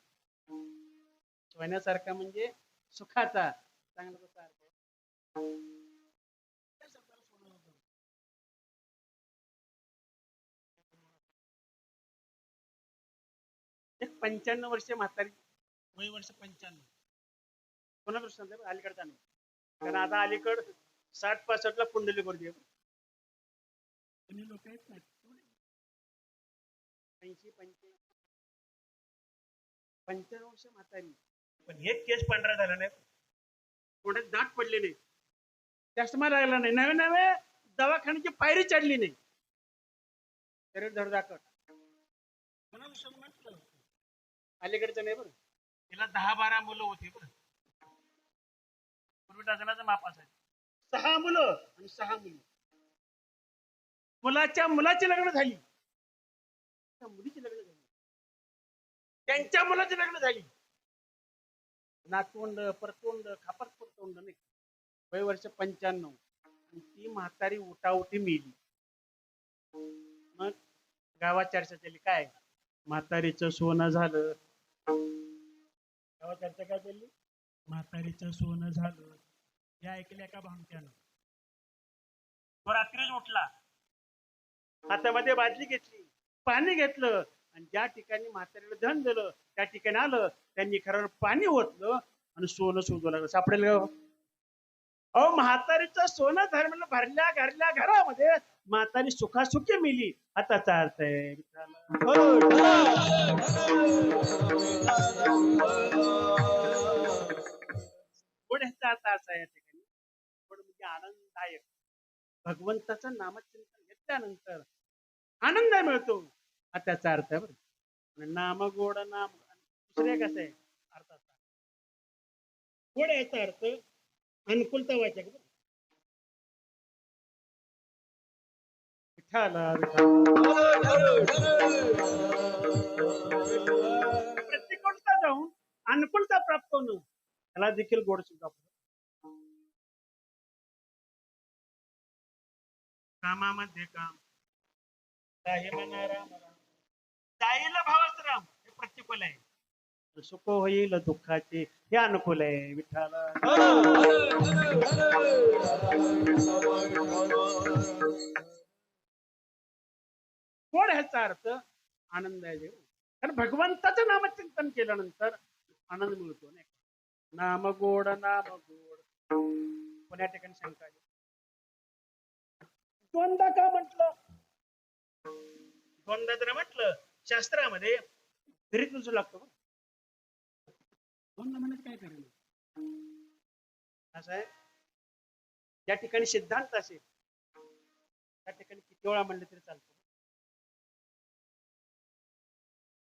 सोन्यासारखा म्हणजे सुखाचा चांगला कसा अर्थ आहे 95 वर्ष म्हातारी वय वर्ष 95 कोणा दृष्टी अलीकडचा नाही कारण आता अलीकड 60-65 ला पुंडली गर्दी आहे लोक आहेत ना 80-55 वर्ष म्हातारी पण हे केस पांढरा झाला नाही थोडे दाट पडले नाही चष्मा लागला नाही नवे नवे दवाखान्याची पायरी चढली नाही शरीर धडधाकट कोणा दृष्टी म्हटलं अलीकडचं नाही बरं तिला 10-12 मुलं होती बरं पूर्वी डझनाचा माप असायचं 6 मुलं आणि 6 मुली मुलाची लग्न झाली मुलीची लग्न झाली त्यांच्या मुलाची लग्न झाली नातवंड परतोंड खापर परतोंड नाही वय वर्ष 95 आणि ती म्हातारी उठाउठी मेली मग गावात चर्चा झाली काय म्हातारीचं सोनं झालं गावात चर्चा काय चालली म्हातारीचं सोनं झालं या ऐकल्या का भामट्यानं तो रात्रीच उठला हातामध्ये बादली घेतली पाणी घेतलं आणि ज्या ठिकाणी म्हातारीला धन दिलं त्या ठिकाणी आलं त्यांनी खरं पाणी ओतलं आणि सोनं शोधू लागलं सापडेल अहो म्हातारीचं सोनं धर्म भरल्या घरल्या घरामध्ये म्हातारी सुखासुखी मिली आताचा अर्थ आहे पुढेचा अर्थ असा आहे या ठिकाणी पुढे म्हणजे आनंददायक भगवंताचं नामचिंतन घेतल्यानंतर आनंद मिळतो हा त्याचा अर्थ आहे बरं नाम गोड नाम दुसरे कसं आहे अर्थाचा गोड याचा अर्थ अनुकूलता व्हायच्या का प्रतिकूलता जाऊन अनुकूलता प्राप्त होणं त्याला देखील गोड सुद्धा कामामध्ये काम जाईल भावाच राम हे प्रतिकूल आहे सुख होईल दुःखाचे हे अनुकूल आहे विठ्ठला गोड ह्याचा अर्थ आनंद आहे कारण भगवंताचं नामचिंतन केल्यानंतर आनंद मिळतो नाही नाम गोड नाम गोड. पण या ठिकाणी शंका आली. दोनदा का म्हटलं? दोनदा जर म्हटलं शास्त्रामध्ये तरी तुझं लागतो. दोनदा म्हणत काय करेल असं आहे. या ठिकाणी सिद्धांत असेल त्या ठिकाणी किती वेळा म्हणलं तरी चालतो.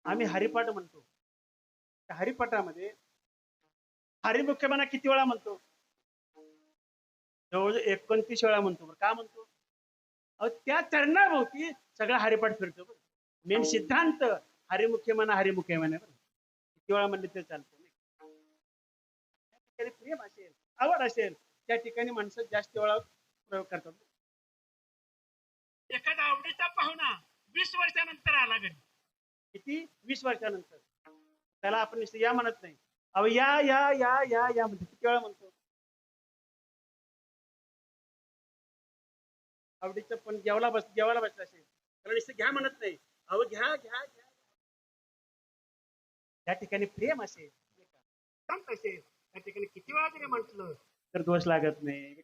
आम्ही हरिपाठ म्हणतो. त्या हरिपाठामध्ये हरिमुख्यपणा किती वेळा म्हणतो? जवळजवळ 29 वेळा म्हणतो. का म्हणतो? त्या चरणाभोवती सगळा हरिपाठ फिरतो. मेन सिद्धांत हरिमुख्यमना हरिमुख्यमना. किती वेळा म्हणले तरी चालतो. त्या ठिकाणी प्रेम असेल, आवड असेल, त्या ठिकाणी माणसं जास्त वेळा प्रयोग करतात. एखादा आवडीचा पाहुणा 20 वर्षानंतर आला घरी. किती? 20 वर्षानंतर. त्याला आपण नुसतं या म्हणत नाही. अहो या या या या या म्हणजे किती वेळा म्हणतो? आवडीचं पण जेवायला बसलं असेल त्याला नुसतं घ्या म्हणत नाही. अहो घ्या घ्या घ्या. त्या ठिकाणी प्रेम असेल, शांत असेल, त्या ठिकाणी किती वेळा जरी म्हटलं तर दोष लागत नाही.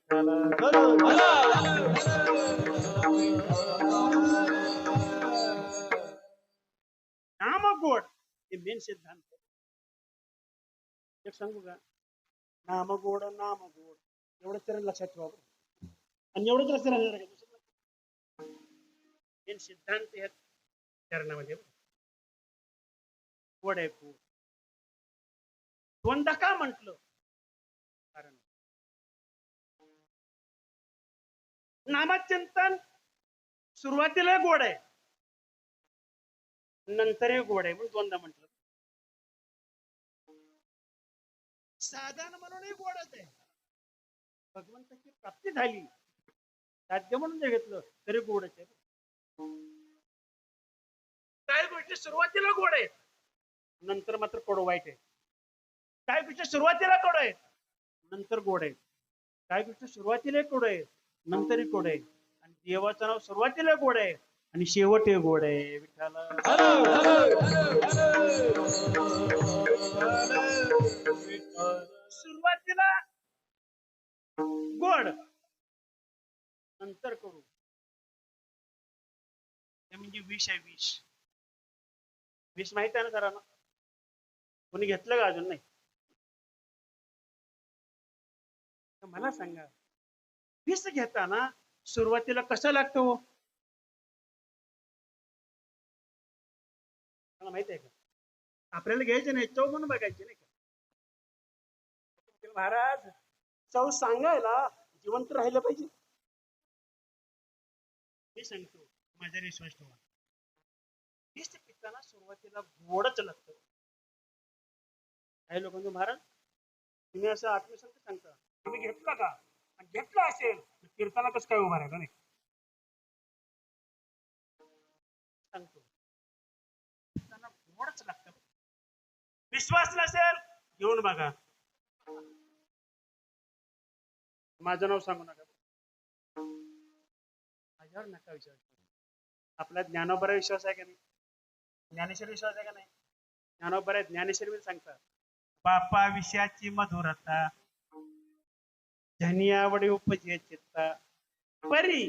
नाम गोड हे मेन सिद्धांत. एक सांगू का? नाम गोड नाम गोड एवढंच तर लक्षात ठेवा. आणि एवढंच लक्षात राहणार. मेन सिद्धांत या चरणामध्ये गोड आहे खूप. दोनदा का म्हटलं? कारण नामचिंतन सुरुवातीला गोड आहे, नंतरही गोड आहे म्हणून दोनदा म्हटलं. साधन म्हणूनही गोडच आहे. भगवंताची प्राप्ती झाली साध्य म्हणून जे घेतलं तरी गोडच आहे. काही गोष्टी सुरुवातीला गोड आहेत, नंतर मात्र कडू वाईट आहे. काही गोष्टी सुरुवातीला कडू आहेत, नंतर गोड आहे. काही गोष्टी सुरुवातीला कडू आहे, नंतरही गोड आहे. आणि देवाचं नाव सुरुवातीला गोड आहे आणि शेवट हे गोड आहे. विठ्ठला सुरुवातीला गोड, नंतर कडू. म्हणजे विष आहे. विष विष माहित आहे ना जरा? कोणी घेतलं का अजून? नाही. मला सांगा, विष घेताना सुरुवातीला कसं लागतं हो? मला माहित आहे का? आपल्याला घ्यायचं नाही, चव म्हणून बघायची नाही का? महाराज चव सांगायला जिवंत राहिलं पाहिजे. मी सांगतो, माझ्या विश्वास ठेवा. विष पिताना सुरुवातीला गोडच लागतं. काही लोक म्हणजे महाराज तुम्ही असं आत्मसंत सांगता, तुम्ही घेतला का? आणि घेतला असेल तर कीर्तनाला कसं काय उभा राहिला? नाही सांगतो, कीर्तनाला गोडच लागतं. विश्वास नसेल घेऊन बघा. माझं नाव सांगू नका, माझ्यावर नका विश्वास. आपला ज्ञानोबरा विश्वास आहे का नाही? ज्ञानेश्वर विश्वास आहे का नाही? ज्ञानोबरा ज्ञानेश्वर सांगतात, बापा विषयाची मधुरता धनियावडी उपजे चित्ता परी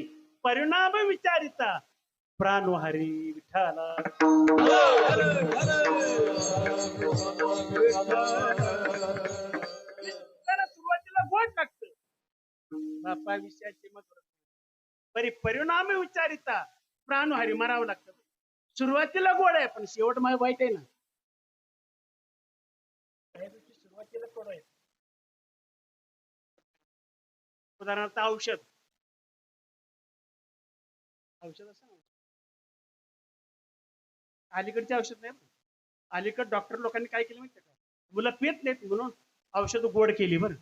परिणाम विचारिता प्राणहरी विठाला. सुरुवातीला गोड लागतं. बापा विषयाची मधुरता परी परिणाम विचारिता प्राणहरी मरावं लागतं. सुरुवातीला गोड आहे पण शेवट माझं वाईट आहे ना. सुरुवातीला गोड आहे. उदाहरणार्थ औषध असं ना, अलीकडचे औषध नाही. अलीकड डॉक्टर लोकांनी काय केलं माहिती का? मुलं पित नाहीत म्हणून औषध गोड केली बरं.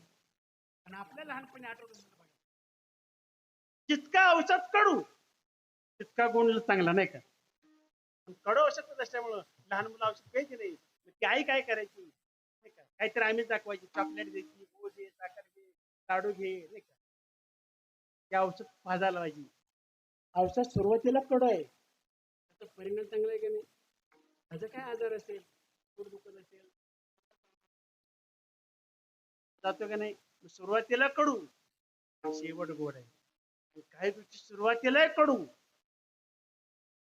आणि आपल्या लहानपणी आठवत जितका औषध कडू तितका गुण चांगला नाही का? कडू औषध असल्यामुळं लहान मुलं औषध प्यायची नाही. ती आई काय करायची नाही का? काहीतरी आम्हीच दाखवायची, चॉकलेट द्यायची, गोड घे, साखर घे, लाडू घे, नाही का? ते औषध भाजायला पाहिजे. औषध सुरुवातीला कडू आहे, त्याचा परिणाम चांगला आहे का नाही? त्याचा काय आजार असेल, पोट दुखत असेल, जातो का नाही. सुरुवातीला कडू शेवट गोड आहे. काही गोष्टी सुरुवातीला कडू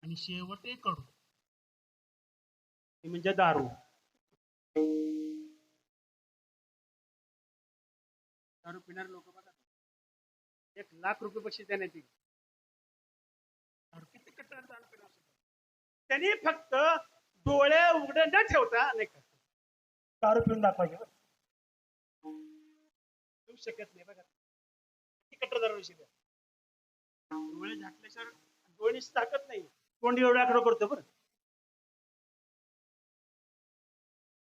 आणि शेवटही कडू. ते म्हणजे दारू. दारू पिणारे लोक बघा, 1,00,000 रुपये बक्षीस देण्यात येईल. दारू किती कट्टर दारू पिणार असतो. त्यांनी फक्त डोळे उघडे न ठेवता नाही का दारू पिऊन दाखवायचे. पिऊ शकत नाही बघा, किती कट्टर दारू शिकत. डोळे झाकल्याशिवाय डोळे झाकत नाही, तोंड एवढा आकडं करतो बरं.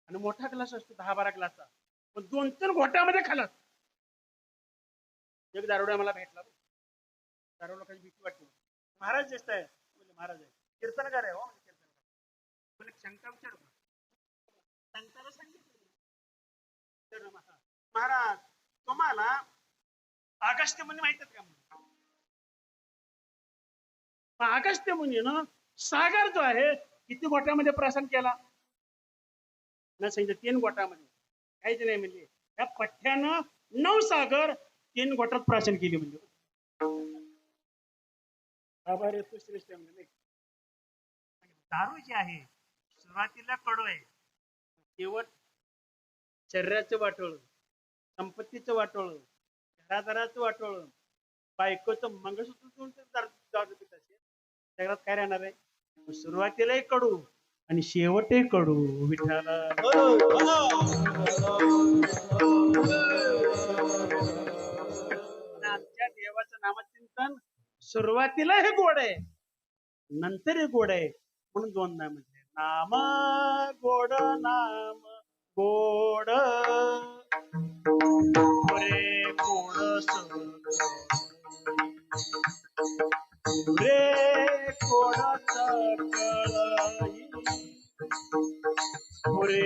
आणि मोठा ग्लास असतो 10-12 ग्लासचा, पण 2-3 घोट्यामध्ये खालास. एक दारुडा मला भेटला, दारू लोकांची भीती वाटते. महाराज ज्येष्ठ आहे म्हणजे महाराज आहे, कीर्तनकार आहे. हो म्हणजे कीर्तनकार. मला शंका विचारू का? शंकाला सांगितलं महाराज तुम्हाला अगस्त्य मुनी माहित आहेत का? अगस्त्य मुनीनं सागर जो आहे किती गोट्यामध्ये प्राशन केला ना? सांगितलं 3 गोट्यामध्ये. काहीच नाही म्हणजे या पठ्ठ्यानं 9 सागर 3 गोट्यात प्राशन केली म्हणजे. तो श्रेष्ठ म्हणजे दारू जी आहे सुरुवातीला कडू आहे, शेवट शरीराचं वाटोळ, संपत्तीचं वाटोळ, घरादाराचं वाटोळ, बायकोचं मंगळसूत्र दारू पित असेल, जगात काय राहणार आहे? सुरुवातीलाही कडू आणि शेवटही कडू. विठाला आमच्या देवाचं नामचिंतन सुरुवातीला हे गोड आहे, नंतर हे गोड आहे. म्हणून 2 नाम म्हटले, नाम गोड नाम गोड रे गोड रे गोड रे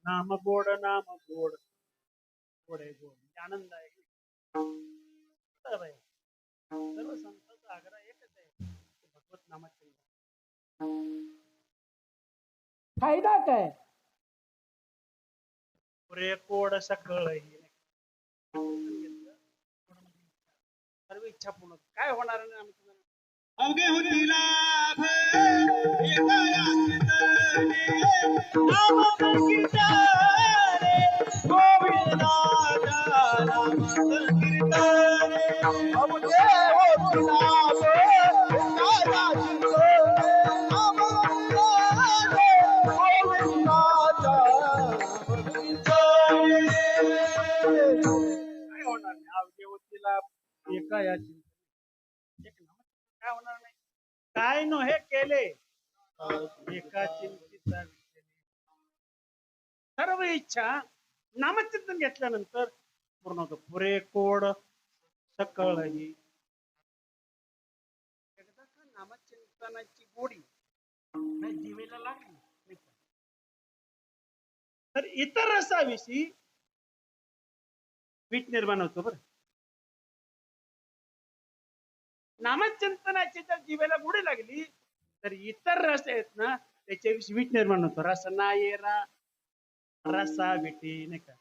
नाम गोड नाम गोड गोड आहे. गोड आनंद आहे. सर्व संतांचा आग्रह एकच आहे, भगवत नामाचे फायदा काय? पुरे कोड सकळ सर्व इच्छा पूर्ण. काय होणार नाही आमचं? अवघे होती लाभ नाम संकीर्तने गोविंदाचा नाम संकीर्तने. अवघे होती लाभ नाम गोविंदाचा काय होणार नाही? अवघे होती लाभ एका या काय होणार नाही? काय न हे केले एका चिंतीचा विषय. सर्व इच्छा नामचिंतन घेतल्यानंतर पूर्ण होतं. पुरे कोड सकळही. एकदा का नामचिंतनाची गोडी नाही जीवेला लागली नाही का? तर इतर रसाविषयी वीट निर्माण होतो. बरं, नामचिंतनाची जर जीवेला गोडी लागली तर इतर रस आहेत ना त्याच्याविषयी वीट निर्माण होतो. रसना येरा रसा विटी नाही का?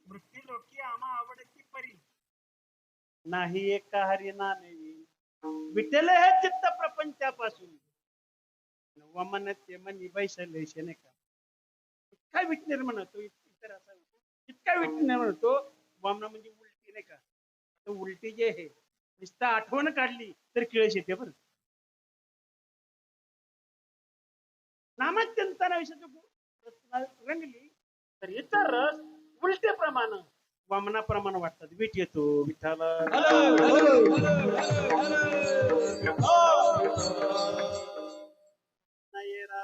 वृत्ती लोकी आम्हा आवडती परी नाही एका हरी नामेवी. विठ्ठल हे चित्त प्रपंचापासून वमन ते मनी बैसलेशे नाही का? इतका वीट निर्माण होतो. इतर असा इतका वीट निर्माण होतो. वमन म्हणजे उलटी नाही का? तर उलटी जे आहे नुसतं आठवण काढली तर किळस येते. बरं, नामचिंतनाविषयी रंगली तर इतर रस उलटे प्रमाण वामनाप्रमाणे वाटतात. वीट येतो विठ्ठला.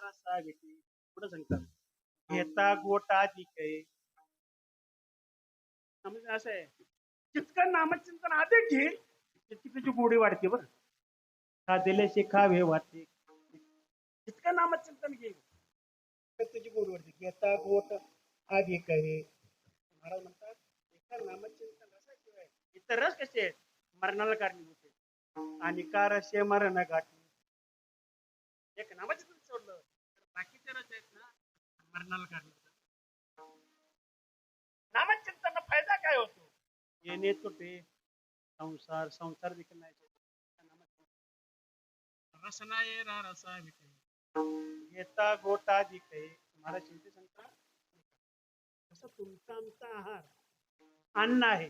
रसा विटी पुढे सांगतात. घेता गोटा दिके. म्हणजे असं आहे जितकं नामचिंतन अधिक घेईल तितकी तुझी गोडी वाढते. बरं, खादेले शिखावे वाटते. जितकं नामचिंतन घेईल तुझी गोडी वाढते. घेता गोट आधी कहे. महाराज म्हणतात एका नामचिंतन रसाशिवाय इतर रस कसे आहेत मरणाला कारणीभूत होते. आणि का रसे मरण गाठी. एक नामचिंतन सोडलं तर बाकीचे रस आहेत ना मरणाला कारणीभूत. नामचिंतन फायदा काय होतो? येणे तोटे संसार. संसार देखील नाही. रसना ये रा रसा विटे. घेता गोटा दिखे. तुम्हाला चिंते सांगता असं तुमचा आमचा आहार अन्न आहे.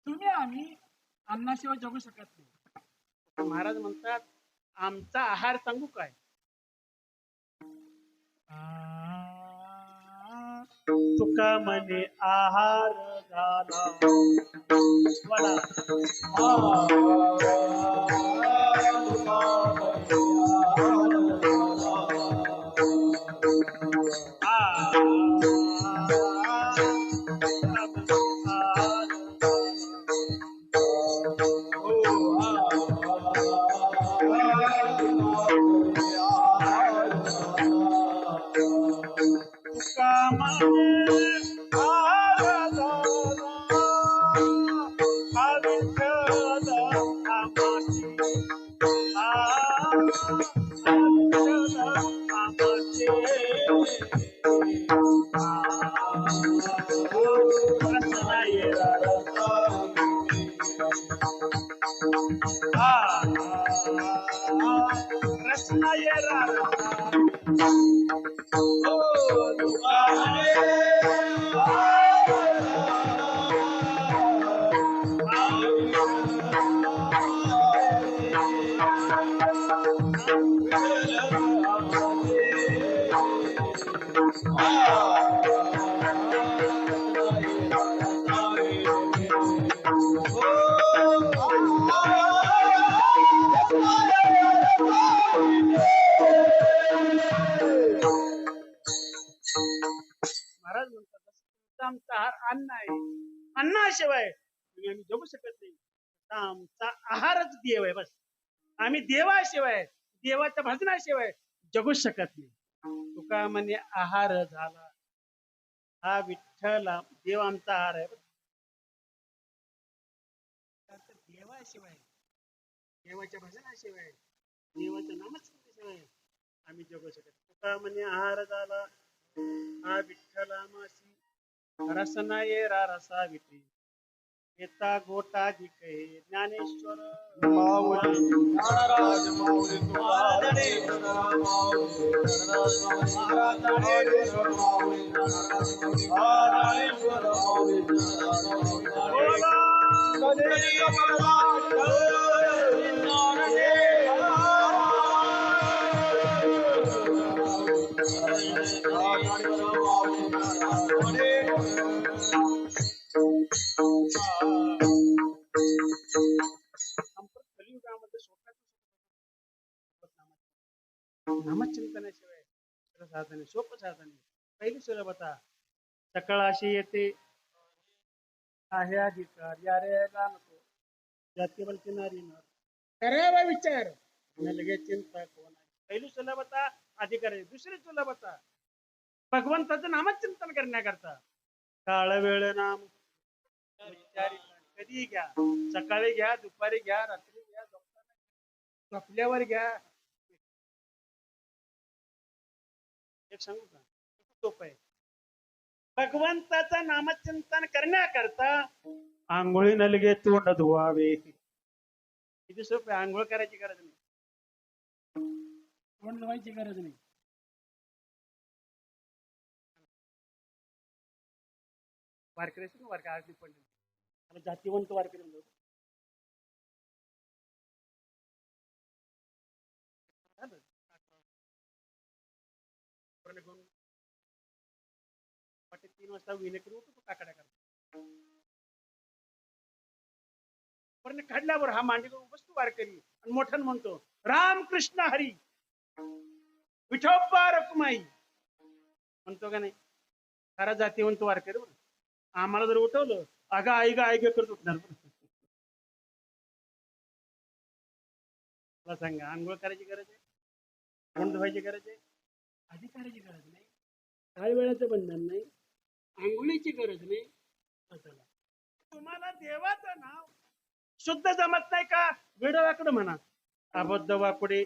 तुम्ही आम्ही अन्नाशिवाय जगू शकत नाही. महाराज म्हणतात आमचा आहार सांगू काय? तुका म्हणे आहार झाला मला. रसना ये रा महाराज म्हणतात आमचा आहार अन्न आहे. अन्नाशिवाय आम्ही जगू शकत नाही. आमचा आहारच देव आहे. बस आम्ही देवाशिवाय देवाच्या भजनाशिवाय जगू शकत नाही. तुका म्हणे आहार झाला. हा विठ्ठला देव आमचा आहार आहे. देवाशिवाय देवाच्या भजनाशिवाय देवाच्या नामस्मरणाशिवाय आम्ही जगू शकत. तुका म्हणे आहार झाला हा विठ्ठला मासी. रसना ये रा रसा विटी. येता गोटा दिखे. ज्ञानेश्वर माऊली ज्ञानराज माऊली तुकाराम ज्ञानेश्वर माऊली ज्ञानेश्वर माऊली कधीही कलियुगामध्ये स्वतःच नामचिंतनाशिवाय दुसरं साधन आहे, सोपं साधन आहे. पहिली सुलभता सकाळ अशी येते आहे अधिकार यारेला नको जाती बोलते नारी नर करावा विचार न लगेच चिंता कोण आहे. पहिली सुलभता अधिकार आहे. दुसरी सुलभता भगवंताचं नामचिंतन करण्याकरता काळ वेळ नाम विचारी कधी घ्या, सकाळी घ्या, दुपारी घ्या, रात्री घ्या, झोपल्यावर घ्या. एक सांगू का सोपं आहे. भगवंताचं नामचिंतन करण्याकरता आंघोळीनं लगे तोंड धुवावे. किती सोपं आहे. आंघोळ करायची गरज नाही, तोंड धुवायची गरज नाही. वारकरी असतो ना, वारकरी आज पडले त्याला जातीवंत वारकरी म्हणतो. वाटते 3 वाजता विनेकरी उठतो काकड्या करतो. पण काढल्यावर हा मांडीवर बसतो वारकरी आणि मोठ्यानं म्हणतो राम कृष्ण हरी विठोबा रखुमाई म्हणतो का नाही. खरा जातीवंत वारकरी बरं. आम्हाला जर उठवलं अगं आई ग आई ग करत उठणार. मला सांगा आंघोळ करायची गरज आहे, तोंड धुवायची गरज आहे, अधिकाराची गरज नाही, काय वेळाचं बंधन नाही, आंघोळीची गरज नाही. तुम्हाला देवाचं नाव शुद्ध जमत नाही का वेडवाकडं म्हणा. अबद्ध वाकुडे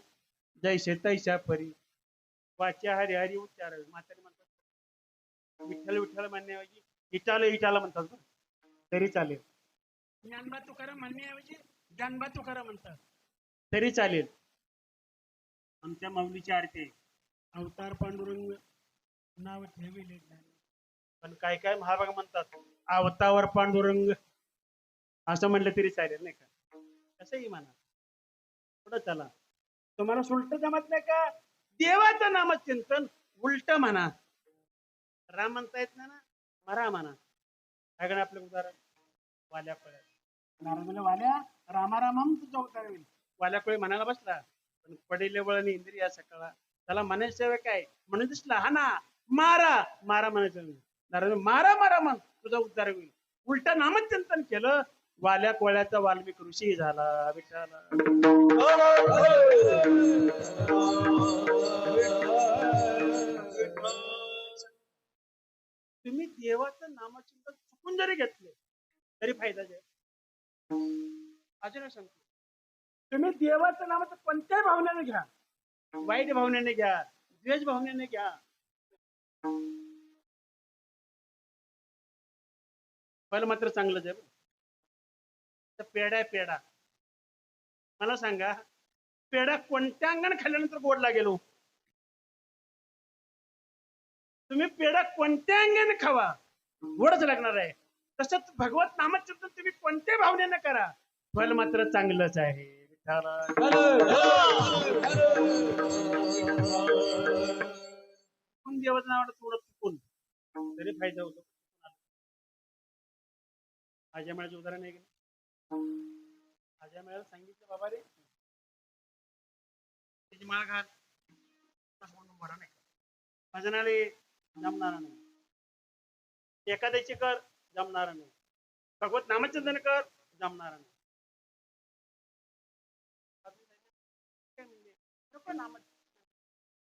जैसे तैशा परी वाच्या हरी हरी उच्चार. म्हातारी म्हणतात विठ्ठल विठ्ठल म्हणण्याऐवजी इटाला इटाला म्हणतात तरी चालेल. ज्ञानबा तुकाराम म्हणण्याऐवजी ज्ञानबा तुकाराम म्हणतात तरी चालेल. आमच्या माऊलीची आरती अवतार पांडुरंग नाव ठेवले. पण काय काय महाभाग म्हणतात अवतावर पांडुरंग असं म्हणलं तरी चालेल नाही का. कसंही म्हणा पुढं चला. तुम्हाला उलट जमत नाही का देवाचं नामचिंतन उलट म्हणा. राम म्हणता येत नाही ना मरा म्हणा. काय का आपलं उदाहरण वाल्या कोळ्या नारायण वाल्या रामाराम तुझा उतार होईल. वाल्या कोळी म्हणायला बसला पण पडीले वळणी इंद्रिया सकाळा त्याला म्हणायचं काय म्हणून दिसला हा ना मारा मारा म्हणायचं नारायण मारा मारा म्हण तुझा उद्धार होईल. उलट नामचिंतन केलं वाल्या कोळ्याचा वाल्मिक ऋषी झाला. विठ्ठला तुम्ही देवाचं नामचिंतन चुकून जरी घेतले तरी फायदा आहे. अजून सांगतो तुम्ही देवाचं नामाचं कोणत्याही भावनेने घ्या, वाईट भावनेने घ्या, द्वेष भावनेने घ्या, फल मात्र चांगलंच आहे. पेढा आहे पेढा. मला सांगा पेढा कोणत्या अंगाने खाल्ल्यानंतर गोड लागेल. तुम्ही पेढा कोणत्या अंगाने खावा गोडच लागणार आहे. तसंच भगवत नामचिंतन तुम्ही कोणत्या भावनेने करा फल मात्र चांगलंच आहे. देवाचं नाव थोडं चुकून तरी फायदा होतो. आज्या मेळाचं उदाहरण आहे की आज्या मेळाला सांगितलं बाबा रे त्याची माळ घाल बरा नाही भजनाले जमणार नाही, एखाद्याची कर जमणार नाही, भगवत नामचिंतन कर जमणार नाही.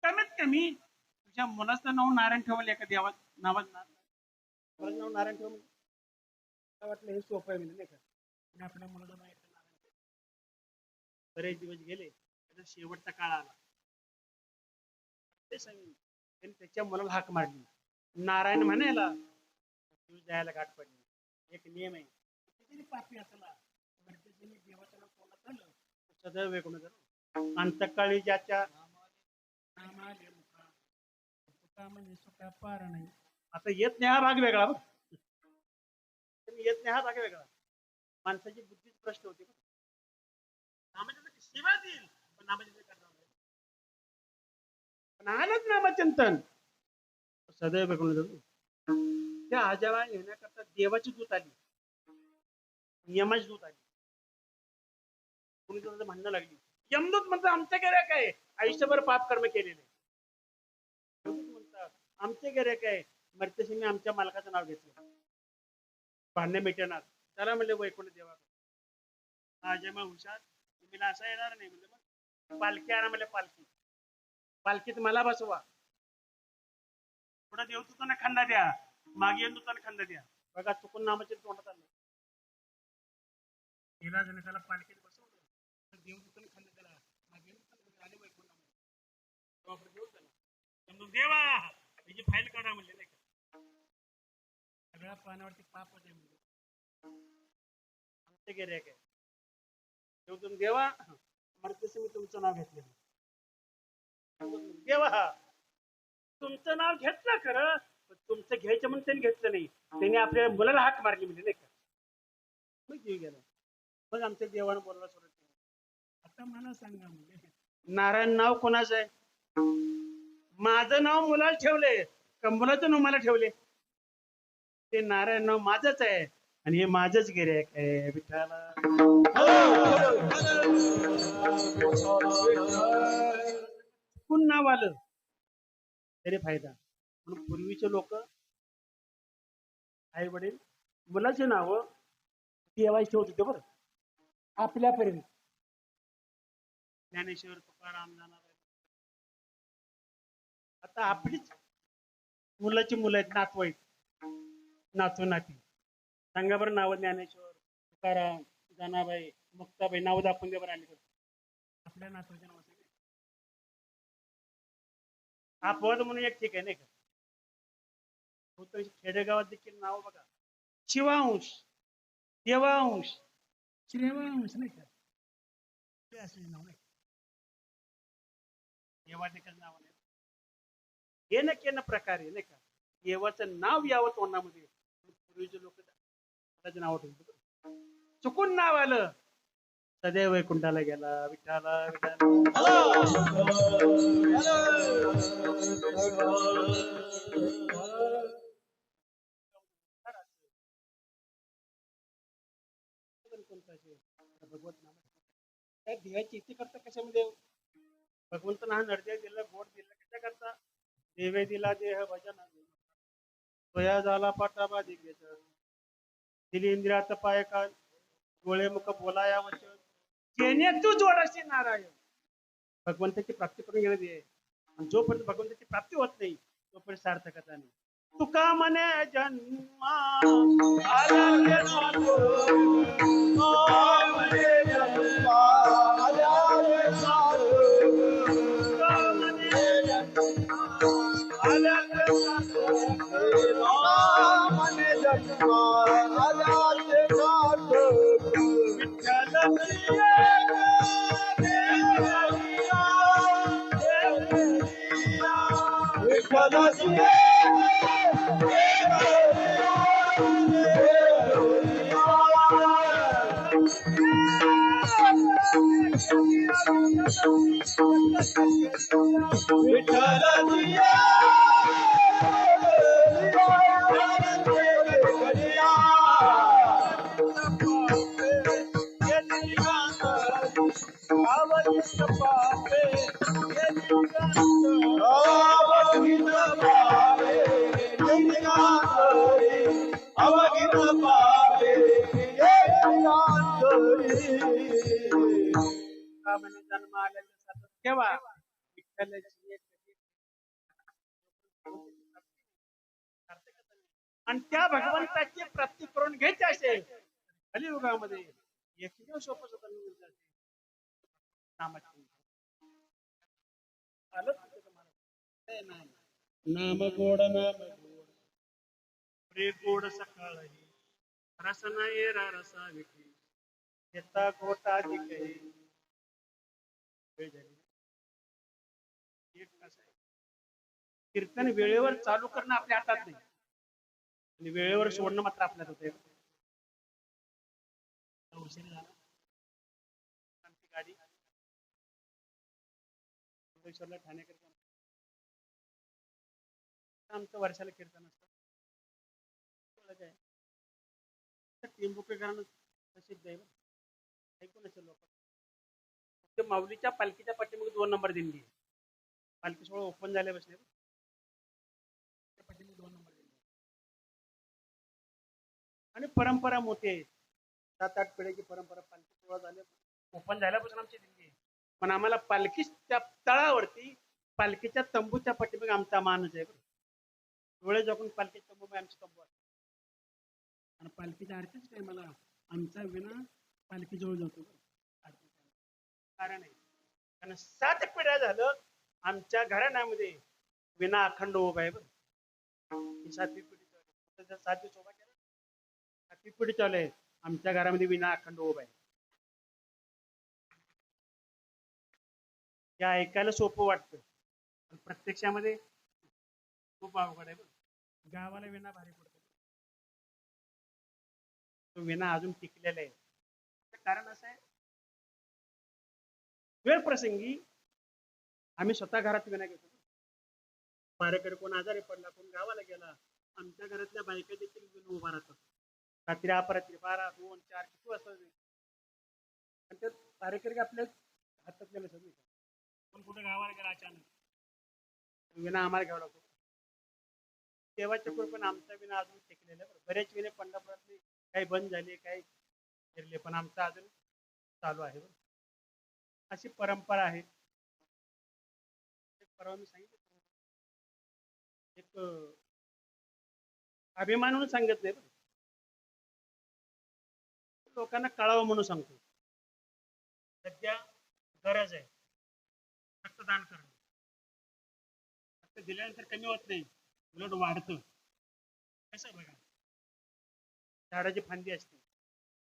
कमीत कमी तुझ्या मुलाचं नाव नारायण ठेवलं एका देवा नावात नाव नारायण ठेवलं काय वाटलं हे सोपं आहे नाही का. आपल्या मुलाचं नाव नारायण. बरेच दिवस गेले त्याचा शेवटचा काळ आला. ते सांगितलं त्यांनी त्याच्या मुलाला हाक मारली नारायण म्हणायला जायला गाठ पडली. एक नियम आहे किती पापी असला देवाचं नाव कोणाला झालं सदैव वेगळं झालं. अंतकाळी ज्याच्या पार नाही. आता येत नाही हा भाग वेगळा. येत नाही हा भाग वेगळा. माणसाची बुद्धीच प्रश्न होती. सेवा देईल पण नामचिंतन करणार नाही. पण आलंच नामचिंतन सदैव वेगळं झालं. त्या आजावा येण्याकरता देवाची दूत आली, यमाची दूत आली. कोणी म्हणणं लागली यमदूत म्हणतो आमच्या गेल्या काय आयुष्यभर पाप कर्म केलेले म्हणतात आमचे गिऱ्हाईक आहे मरतेशी मी आमच्या मालकाचं नाव घेतलं भांडणे मिटणार त्याला म्हणले वैकुंठ देवा हा जेव्हा हुशार तुम्ही असा येणार नाही म्हणजे मग पालखी आणा म्हणले पालखी पालखीत मला बसवा पुढे देव तुझा खंडा द्या मागे येऊन तुझा खंडा द्या बघा चुकून नामाचे तोंडात आलं गेला जण त्याला पालखीत बसवलं देव तुझा खंडा दिला मागे येऊन आले वैकुंठ देव झाला देवा त्याची फाईल काढा म्हणले नाही का सगळ्या पानावरती पापच आहे म्हणजे आमचे गिऱ्हाईक आहे शेवटून देवा मरतेशी मी तुमचं नाव घेतलेलं देवा तुमचं नाव घेतलं खरं पण तुमचं घ्यायचं म्हणून त्यांनी घेतलं नाही त्यांनी आपल्या मुलाला हाक मारली म्हणजे नाही का मग जीव गेला मग आमच्या देवानं बोलायला सुरुवात केली आता मला सांगा म्हणजे नारायण नाव कोणाचं आहे माझं नाव मुलाला ठेवले का मुलाचं नाव मला ठेवले ते नारायण नाव माझंच आहे आणि हे माझंच गिऱ्हाईक आहे विठ्ठला कोण नाव आलं तरी फायदा म्हणून पूर्वीचे लोक आई वडील मुलाचे नाव देवायचे ठेवत होते बरं आपल्यापर्यंत ज्ञानेश्वर तुकाराम जाणार आता आपलीच मुलाची मुलं आहेत नातू आहेत नातू नाती सांगा बरं नाव ज्ञानेश्वर तुकाराम जनाबाई मुक्ताबाई नाव दाखवून दे बरं आली आपल्या नातूच्या नाव अपवाद म्हणून एक ठीक आहे नाही का खेडेगावात देखील नाव बघा शिवांश देवांश श्रेवांश नाही का ते असले नाव नाही देवा देखील नाव नाही हे न केन प्रकारे नाही का देवाचं नाव यावं तोंडामध्ये पूर्वीचे लोक त्याचं नाव ठेवतो चुकून नाव आलं सदैव वैकुंठाला गेला विठ्ठला भगवत नाम त्या देहाची इथे करता कशामध्ये भगवंत हा नरदेव दिला गोड दिला कशा करता देवे दिला देह भजन स्वया झाला पाटाबा दिग्गज दिली इंद्रियात पाय कान डोळे मुख बोलाया वचन जेणे तू जोडाशी नारायण भगवंताची प्राप्ती करून गेलेली आहे आणि जोपर्यंत भगवंताची प्राप्ती होत नाही तोपर्यंत सार्थकता नाही तुका म्हणे जन्मा ठेवा आणि त्या भगवंताची प्राप्ती करून घ्यायची असेल कलियुगामध्ये एकमेव सोपं नाम गोड रे गोड सकाळ रसना येरा रसा विठी येता गोटा दिखे कीर्तन वेळेवर चालू करणं आपल्या हातात नाही आणि वेळेवर सोडणं मात्र आपल्यात होते उशीर झाला गाडी ठाण्याकरता आमचं वर्षाला कीर्तन असतं टेंबुकेकरांना प्रसिद्ध आहे ऐकून असेल लोक ते माऊलीच्या पालखीच्या पाठीमागे 2 नंबर दिंडी आहे. पालखी सोहळा ओपन झाल्या बसले पाठीमागे 2 नंबर दिंडी आहे. आणि परंपरा मोठी आहे. 7-8 पिढ्याची परंपरा. पालखी सोहळा झाल्या ओपन झाल्यापासून आमची दिंडी आहे. पण आम्हाला पालखी त्या तळावरती पालखीच्या तंबूच्या पाठीमागे आमचा मानच आहे. डोळे जगून पालखीच्या तंबू आमची तंबू आहे. आणि पालखीच्या आरतीच काय मला आमचा विना पालखीजवळ जातो. कारण आहे कारण 7 पिढ्या झालं आमच्या घराण्यामध्ये विना अखंड उभा आहे. बरं 7वी पिढी चालू 7 दिवस उभा केला. 7वी पिढी चालू आहे आमच्या घरामध्ये विना अखंड उभा आहे. या ऐकायला सोपं वाटतं पण प्रत्यक्षामध्ये खूप अवघड आहे. बरं गावाला विना भारी पडतो. तो विना अजून टिकलेला आहे. कारण असं आहे वेळ प्रसंगी आम्ही स्वतः घरात विना घेतो. वारेकडे कोण आजारी पडला कोण गावाला गेला आमच्या घरातल्या बायका देखील विना उभा राहतात. रात्री अपरात्री 12, 2, 4 किती वाजता आणि त्यात वारेकडे आपल्या हातात गेले सगळे पण कुठे गावाला गेला अचानक विना आम्हाला घ्यावा लागतो. देवाच्या कृपेने आमचा विना अजून टिकलेला आहे. बरेच विने पंढरपुरातले काही बंद झाले काही फिरले पण आमचा अजून चालू आहे. अशी परंपरा आहे. परवा मी सांगितलं एक अभिमान म्हणून सांगत नाही लोकांना कळावं म्हणून सांगतो. सध्या गरज आहे रक्तदान करणं. रक्त दिल्यानंतर कमी होत नाही उलट वाढतं. कसं बघा झाडाची फांदी असते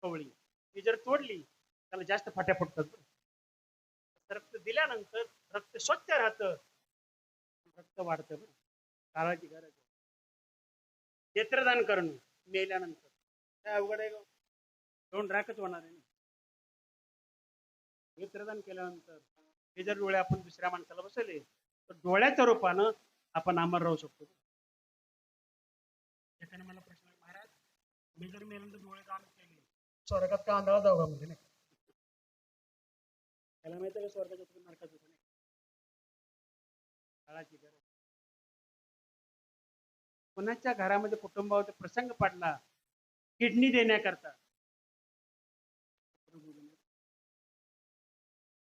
कवळी ती जर तोडली त्याला जास्त फाट्या फुटतात. रक्त दिल्यानंतर रक्त स्वच्छ राहतं रक्त वाढतं. बरं काळाची गरज आहे. नेत्रदान करणं मेल्यानंतर काय अवघड आहे. दोन राखच होणार आहे. नेत्रदान केल्यानंतर हे जर डोळे आपण दुसऱ्या माणसाला बसवले तर डोळ्याच्या रूपानं आपण अमर राहू शकतो. एकाने मला प्रश्न महाराज मी जर मेल्यानंतर डोळे दान केले स्वर्गात का अंधारा जाऊ का म्हणजे नाही त्याला माहिती आहे का स्वर्गाच्या नरकात होतं नाही. काळाची गरज. कोणाच्या घरामध्ये कुटुंबावर प्रसंग पडला किडनी देण्याकरता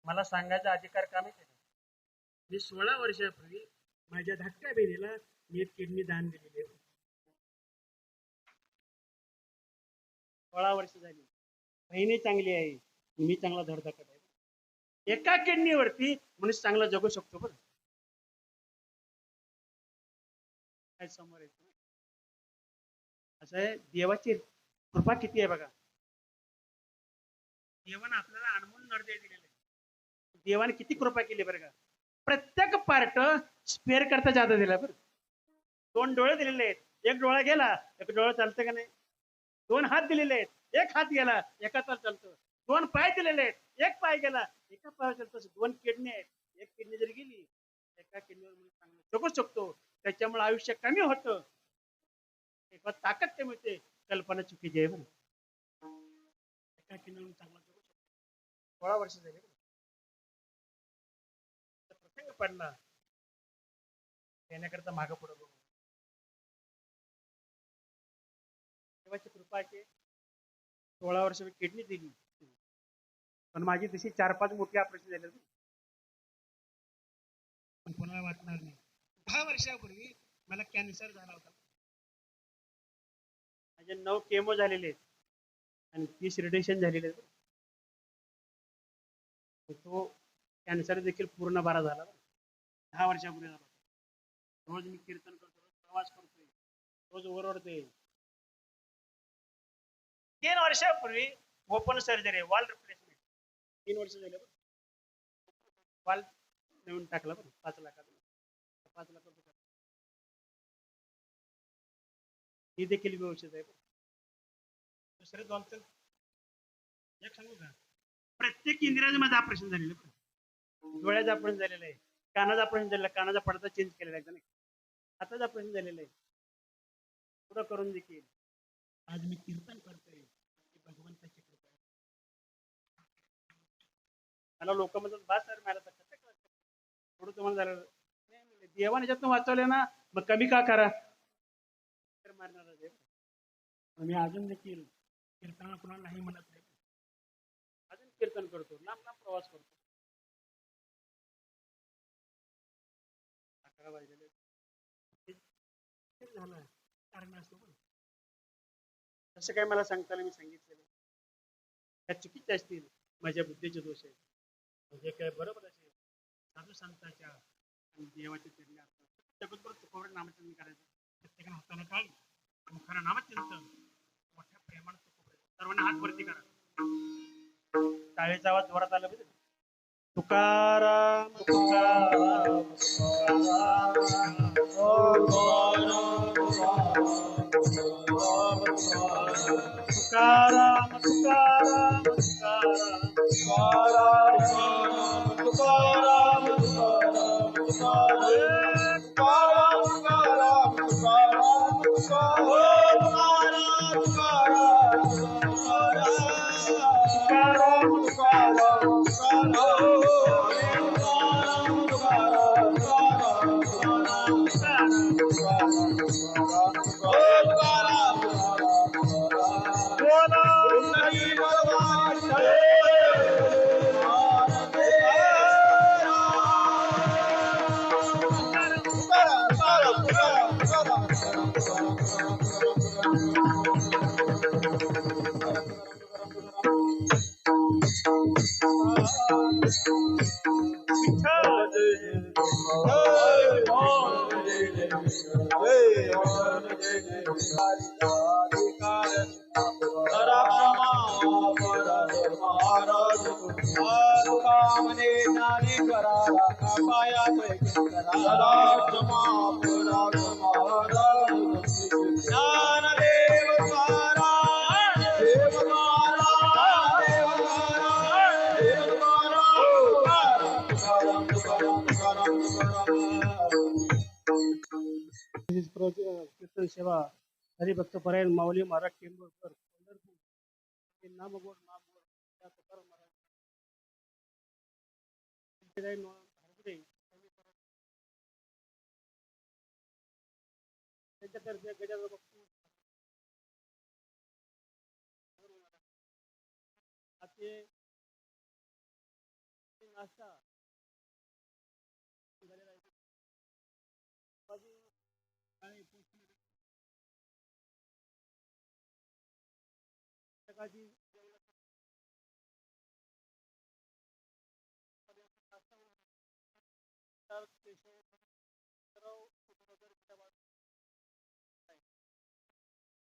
मला सांगायचा अधिकार का माहिती आहे. मी 16 वर्षापूर्वी माझ्या धाकट्या बहिणीला मी एक किडनी दान दिलेली आहे. 16 वर्ष झाली. बहिणी चांगली आहे मी चांगला धडधाकट आहे. एका किडनीवरती मनुष्य चांगला जगू शकतो. बरं काय समोर येतो असं आहे. देवाची कृपा किती आहे बघा. देवानं आपल्याला अनमोल नरदे दिलेले आहे. देवाने किती कृपा केली बरं का. प्रत्येक पार्ट स्पेअर करता जादा दिला. बरं 2 डोळे दिलेले आहेत. एक डोळा गेला एक डोळा चालतं का नाही. 2 हात दिलेले आहेत. एक हात गेला एका तास चालतो. 2 पाय दिलेले आहेत. एक पाय गेला एका पाय चालतो. 2 किडनी आहेत. एक किडनी जर गेली एका किडनीवर चांगलं जगू शकतो. त्याच्यामुळे आयुष्य कमी होतं. एक ताकद कमी होते. कल्पना चुकीची आहे. एका किडनीवर चांगला जगू शकतो. 16 वर्ष झाले. प्रसंग पडला येण्याकरता मागं पुढे बघू. देवाची कृपा आहे. 16 वर्ष मी किडनी दिली पण माझी तशी 4-5 मोठी ऑपरेशन झाले पण कोणाला वाटणार नाही. 10 वर्षापूर्वी मला कॅन्सर झाला होता. माझे 9 केमो झालेले आहेत आणि 30 रेडिएशन झालेले आहेत. तो कॅन्सर देखील पूर्ण बरा झाला. 10 वर्षापूर्वी झाला. रोज मी कीर्तन करतो रोज प्रवास करतोय रोज ओरडते. 3 वर्षापूर्वी ओपन सर्जरी वॉल रिप्लेसमेंट 3 वर्ष झाले. वॉल नेऊन टाकला. 5 लाखात 5 लाख रुपये ही देखील व्यवस्थित आहे. दुसरे 2 एक सांगू का. प्रत्येक इंद्रियाचं माझं ऑपरेशन झालेलं. डोळ्याचं ऑपरेशन झालेलं आहे. कानाचं ऑपरेशन झालेलं. कानाचा पडदा चेंज केलेला आहे. हाताचं ऑपरेशन झालेलं आहे. पुढं करून देखील आज मी कीर्तन करतोय. भगवंताची कृपा. मला लोक म्हणतात बा सर मला तर कसं कळतं? थोडं तुम्हाला झालं नाही म्हणले, देवाने ज्यातनं वाचवले ना मग कमी का करा तर मारणार आहे. मी अजून देखील कीर्तन कुणाला नाही म्हणत नाही, अजून कीर्तन करतो, लांब लांब प्रवास करतो. 11 वाजलेले झालं कारण असतो पण तसं काय मला सांगता आलं, मी सांगितलेलं त्या चुकीचे असतील, माझ्या बुद्धीचे दोष आहेत. म्हणजे काय बरोबर असेल साधू संतांच्या आणि देवाच्या चरणी असतात जगतभर चुकवणे नामचिंतन करायचं, प्रत्येकाने हाताने काढ आणि खरं नामचिंतन मोठ्या प्रेमाने चुकवणे. सर्वांना हात वरती करा, टाळीचा आवाज जोरात आला पाहिजे. तुकाराम तुकाराम तुकाराम तुकाराम कीर्तन सेवा हरिभक्त परायण माऊली महाराज टेंभूरकर पंढरपूर नामगोड नामगोड त्या तुकाराम महाराज त्यांच्यातर्फे गजानन बाप्पू आजचे नाश्ता झालेला आहे. आणि सकाळची